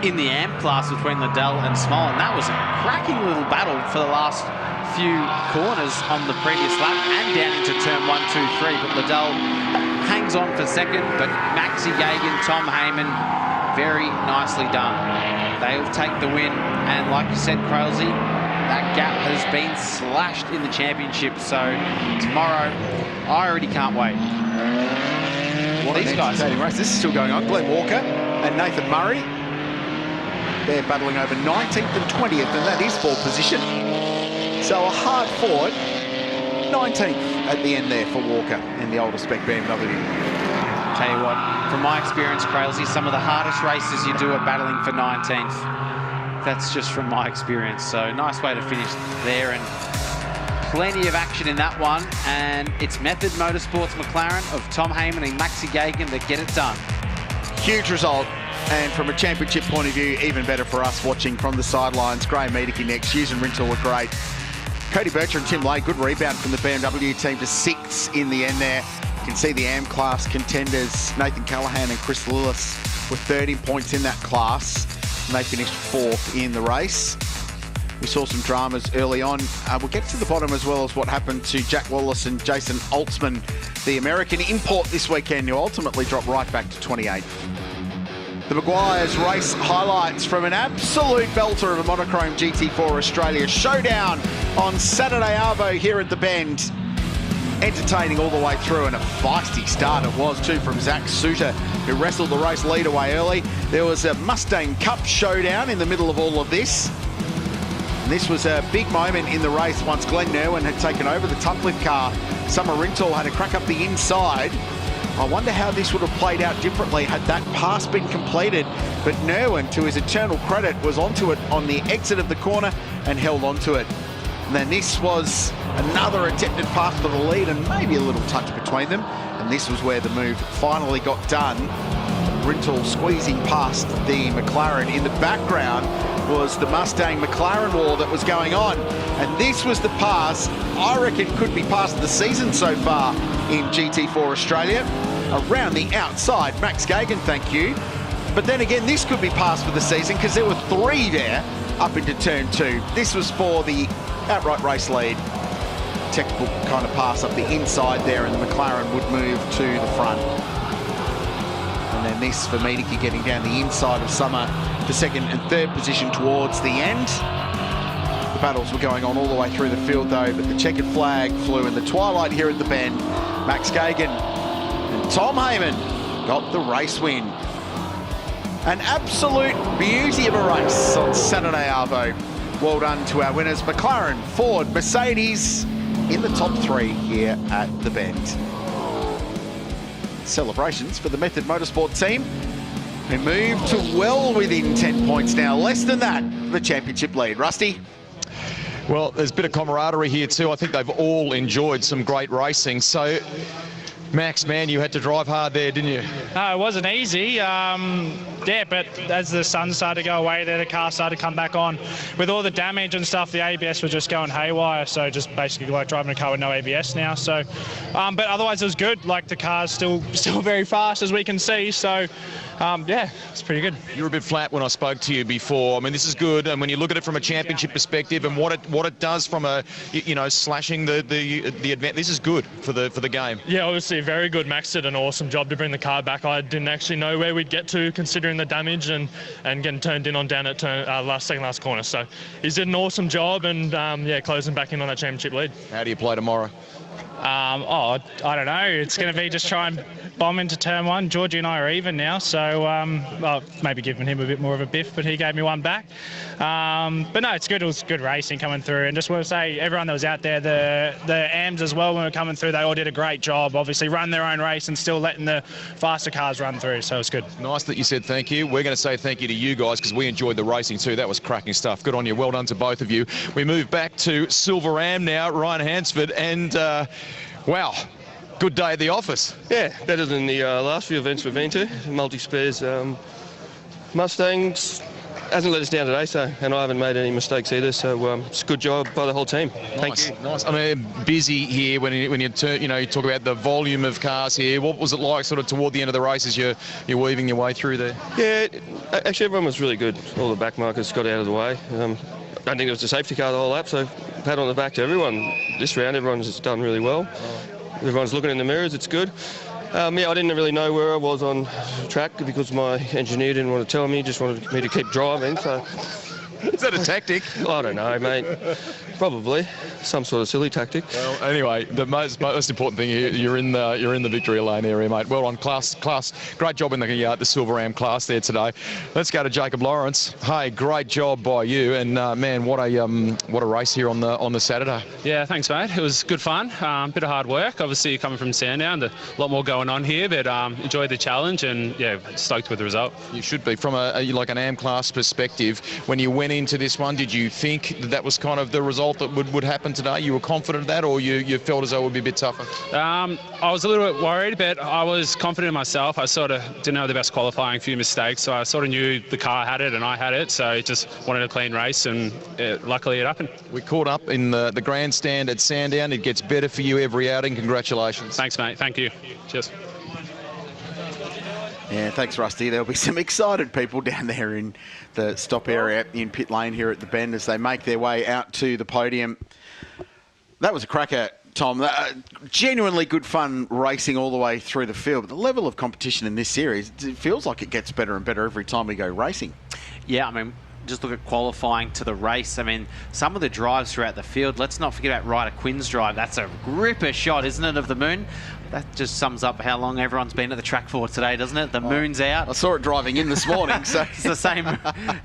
S7: in the AM class between Liddell and Smolin. That was a cracking little battle for the last few corners on the previous lap and down into turn 1, 2, 3. But Liddell hangs on for second, but Maxi Gagan, Tom Haymon, very nicely done. They'll take the win, and like you said, Crailsey, that gap has been slashed in the championship. So tomorrow, I already can't wait.
S6: What these guys race. This is still going on. Glenn Walker and Nathan Murray, they're battling over 19th and 20th, and that is fourth position. So a hard fought 19th at the end there for Walker in the older spec BMW.
S7: Tell you what, from my experience, Crailsey, some of the hardest races you do are battling for 19th. That's just from my experience. So nice way to finish there, and plenty of action in that one. And it's Method Motorsports McLaren of Tom Haymon and Maxi Gagan that get it done.
S6: Huge result, and from a championship point of view, even better for us watching from the sidelines. Graham Miedeke next. Hughes and Rintoul were great. Cody Bircher and Tim Lay, good rebound from the BMW team to 6th in the end there. You can see the AM class contenders, Nathan Callahan and Chris Lillis, were 13 points in that class, and they finished 4th in the race. We saw some dramas early on. We'll get to the bottom as well as what happened to Jack Wallace and Jason Altsman, the American import this weekend, who ultimately dropped right back to 28th. The Maguires race highlights from an absolute belter of a Monochrome GT4 Australia showdown on Saturday Arvo here at the Bend. Entertaining all the way through, and a feisty start it was too from Zach Suter, who wrestled the race lead away early. There was a Mustang Cup showdown in the middle of all of this. And this was a big moment in the race once Glenn Nerwin had taken over the Tuplift car. Summer Rintoul had to crack up the inside. I wonder how this would have played out differently had that pass been completed. But Nerwin, to his eternal credit, was onto it on the exit of the corner and held onto it. And then this was another attempted pass for the lead, and maybe a little touch between them. And this was where the move finally got done. Rintoul squeezing past the McLaren. In the background was the Mustang McLaren war that was going on. And this was the pass I reckon could be past the season so far in GT4 Australia. Around the outside, Max Gagan, thank you. But then again, this could be passed for the season because there were 3 there up into turn 2. This was for the outright race lead. Technical kind of pass up the inside there, and the McLaren would move to the front. And then this for Miedeke getting down the inside of Summer for second and third position towards the end. The battles were going on all the way through the field though, but the checkered flag flew in the twilight here at the Bend. Max Gagan and Tom Haymon got the race win. An absolute beauty of a race on Saturday Arvo. Well done to our winners, McLaren, Ford, Mercedes, in the top 3 here at the Bend. Celebrations for the Method Motorsport team, who move to well within 10 points now, less than that, the championship lead. Rusty?
S4: Well, there's a bit of camaraderie here too. I think they've all enjoyed some great racing. So, Max, man, you had to drive hard there, didn't you?
S10: No, it wasn't easy. Yeah, but as the sun started to go away there, the car started to come back on. With all the damage and stuff, the ABS was just going haywire. So just basically like driving a car with no ABS now. So, but otherwise it was good. Like the car's still very fast, as we can see. So, yeah, it's pretty good.
S4: You were a bit flat when I spoke to you before. I mean, this is good, and when you look at it from a championship perspective and what it does from a, you know, slashing the event, this is good for the game.
S2: Yeah, obviously very good. Max did an awesome job to bring the car back. I didn't actually know where we'd get to considering the damage and getting turned in on down at second last corner. So he's did an awesome job and yeah, closing back in on that championship lead.
S4: How do you play tomorrow?
S10: I don't know. It's going to be just try and bomb into turn 1. Georgie and I are even now, so well, maybe giving him a bit more of a biff, but he gave me one back. But no, it's good. It was good racing coming through, and just want to say everyone that was out there, the AMs as well when we were coming through, they all did a great job. Obviously, run their own race and still letting the faster cars run through, so it's good.
S4: Nice that you said thank you. We're going to say thank you to you guys because we enjoyed the racing too. That was cracking stuff. Good on you. Well done to both of you. We move back to Silver Am now, Ryan Hansford, and wow, good day at the office.
S11: Yeah, better than the last few events we've been to. Multi-spares, Mustangs hasn't let us down today, so, and I haven't made any mistakes either, so it's a good job by the whole team. Thank you.
S4: Nice. I mean, busy here when you talk about the volume of cars here. What was it like sort of toward the end of the race as you're weaving your way through there?
S11: Yeah, actually everyone was really good. All the back markers got out of the way. I don't think it was a safety car the whole lap, so pat on the back to everyone. This round, everyone's done really well. Everyone's looking in the mirrors, it's good. Yeah, I didn't really know where I was on track because my engineer didn't want to tell me, just wanted me to keep driving, so...
S4: Is that a tactic?
S11: I don't know, mate. Probably some sort of silly tactic.
S4: Well, anyway, the most important thing here, you're in the victory lane area, mate. Well on, class. Great job in the Silver Am class there today. Let's go to Jacob Lawrence. Hey, great job by you, and man, what a race here on the Saturday.
S12: Yeah, thanks, mate. It was good fun. Bit of hard work. Obviously, coming from Sandown, a lot more going on here, but enjoyed the challenge and yeah, stoked with the result.
S4: You should be. From like an Am class perspective, when you went into this one, did you think that was kind of the result that would happen today? You were confident of that, or you felt as though it would be a bit tougher?
S12: I was a little bit worried, but I was confident in myself. I sort of didn't have the best qualifying, few mistakes, so I sort of knew the car had it and I had it, so just wanted a clean race, and luckily it happened. We
S4: caught up in the grandstand at Sandown. It gets better for you every outing. Congratulations.
S12: Thanks, mate. Thank you. Cheers.
S6: Yeah, thanks, Rusty. There'll be some excited people down there in the stop area in pit lane here at the Bend as they make their way out to the podium. That was a cracker, Tom. Genuinely good fun racing all the way through the field. But the level of competition in this series, it feels like it gets better and better every time we go racing.
S7: Yeah, I mean, just look at qualifying to the race. I mean, some of the drives throughout the field, let's not forget about Ryder Quinn's drive. That's a ripper shot, isn't it, of the moon? That just sums up how long everyone's been at the track for today, doesn't it? The moon's out.
S6: I saw it driving in this morning, so
S7: it's the same.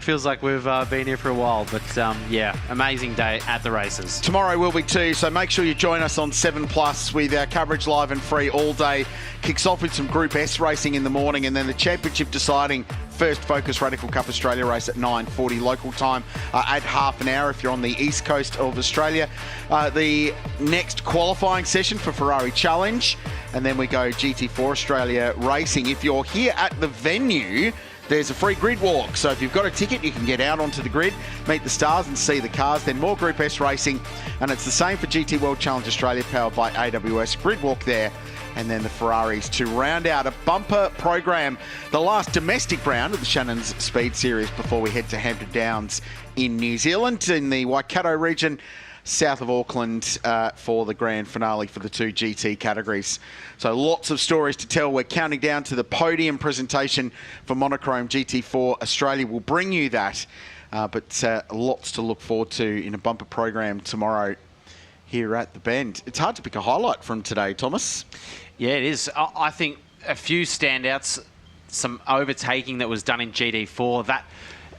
S7: Feels like we've been here for a while, but yeah, amazing day at the races.
S6: Tomorrow will be too, so make sure you join us on 7+ with our coverage live and free all day. Kicks off with some Group S racing in the morning, and then the championship deciding first Focus Radical Cup Australia race at 9:40 local time. Add half an hour if you're on the east coast of Australia. The next qualifying session for Ferrari Challenge, and then we go GT4 Australia racing. If you're here at the venue, there's a free grid walk. So if you've got a ticket, you can get out onto the grid, meet the stars and see the cars. Then more Group S racing, and it's the same for GT World Challenge Australia, powered by AWS. Grid walk there, and then the Ferraris to round out a bumper program. The last domestic round of the Shannons SpeedSeries before we head to Hampton Downs in New Zealand, in the Waikato region, south of Auckland, for the grand finale for the 2 GT categories. So lots of stories to tell. We're counting down to the podium presentation for Monochrome GT4 Australia. We'll bring you that, but lots to look forward to in a bumper program tomorrow here at the Bend. It's hard to pick a highlight from today, Thomas.
S7: Yeah, it is. I think a few standouts, some overtaking that was done in GT4. That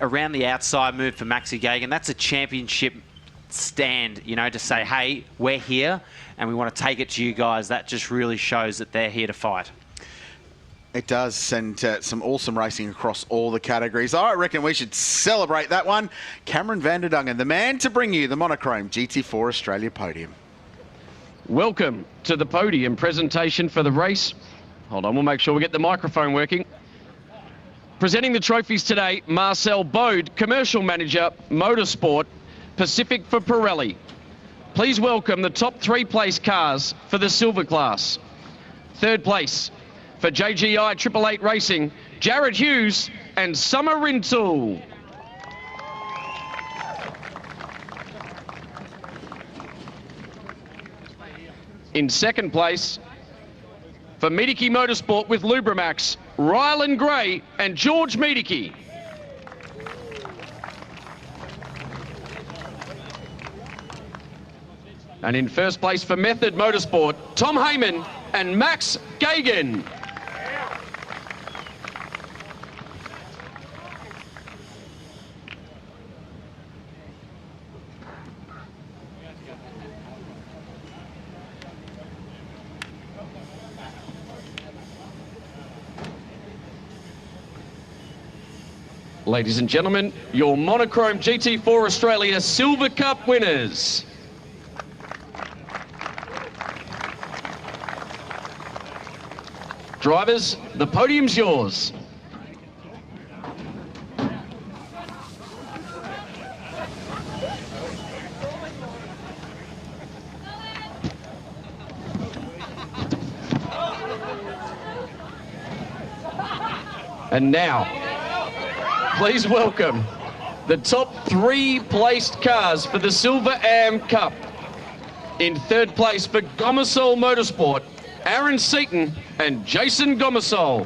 S7: around the outside move for Maxi Gagan. That's a championship stand, you know, to say, hey, we're here and we want to take it to you guys. That just really shows that they're here to fight.
S6: It does, and some awesome racing across all the categories. I reckon we should celebrate that one. Cameron van der Dungen, the man to bring you the Monochrome GT4 Australia podium.
S3: Welcome to the podium presentation for the race. Hold on, we'll make sure we get the microphone working. Presenting the trophies today, Marcel Bode, Commercial Manager, Motorsport, Pacific for Pirelli. Please welcome the top 3 place cars for the silver class. 3rd place for JGI 888 Racing, Jared Hughes and Summer Rintoul. In 2nd place for Miedeke Motorsport with Lubramax, Rylan Gray and George Miedeke. And in 1st place for Method Motorsport, Tom Haymon and Max Gagan. Ladies and gentlemen, your Monochrome GT4 Australia Silver Cup winners. Drivers, the podium's yours. And now, please welcome the top 3 placed cars for the Silver Am Cup. In 3rd place for Gomersall Motorsport, Aaron Seaton and Jason Gomersall.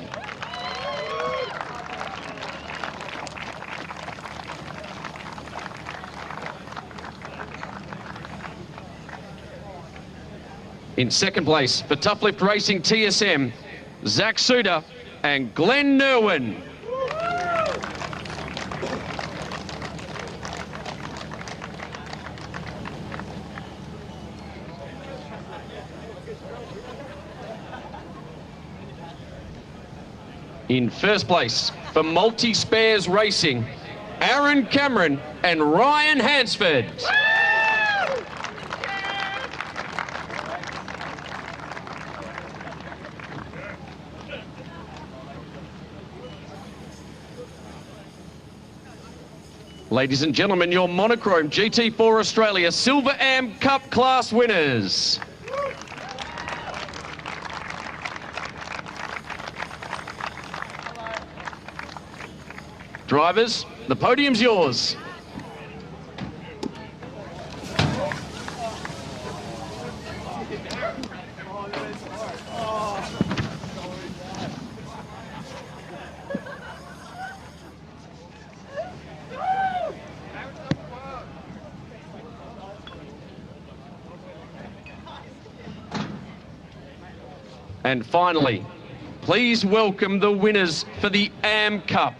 S3: In 2nd place for Tough Lift Racing TSM, Zach Suter and Glenn Nerwin. In 1st place for Multi Spares Racing, Aaron Cameron and Ryan Hansford. Ladies and gentlemen, your Monochrome GT4 Australia Silver Am Cup class winners. Drivers, the podium's yours. And finally, please welcome the winners for the Am Cup.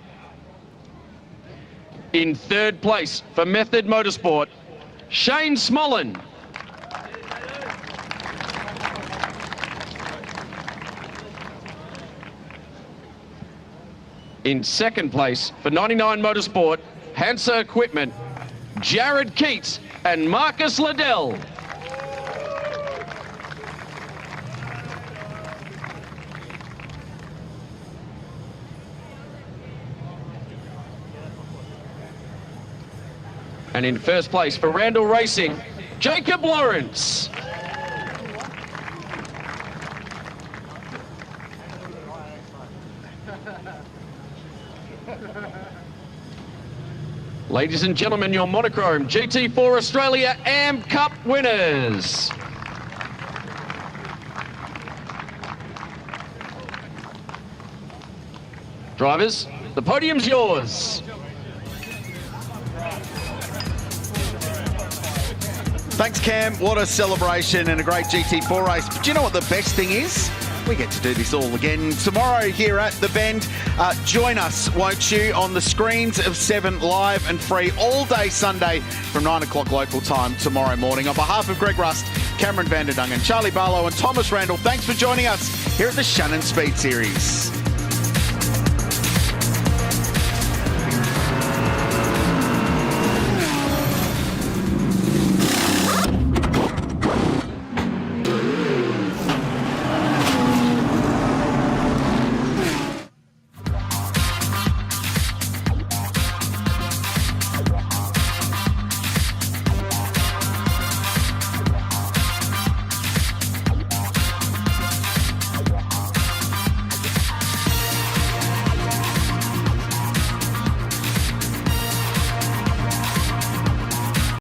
S3: In 3rd place for Method Motorsport, Shane Smollen. In 2nd place for 99 Motorsport, Hansa Equipment, Jared Keats and Marcus Liddell. And in 1st place for Randall Racing, Jacob Lawrence. Ladies and gentlemen, your Monochrome GT4 Australia Am Cup winners. Drivers, the podium's yours.
S6: Thanks, Cam. What a celebration and a great GT4 race. But do you know what the best thing is? We get to do this all again tomorrow here at The Bend. Join us, won't you, on the screens of 7 live and free all day Sunday from 9 o'clock local time tomorrow morning. On behalf of Greg Rust, Cameron Vanderdungen, Charlie Barlow and Thomas Randall, thanks for joining us here at the Shannons Speed Series.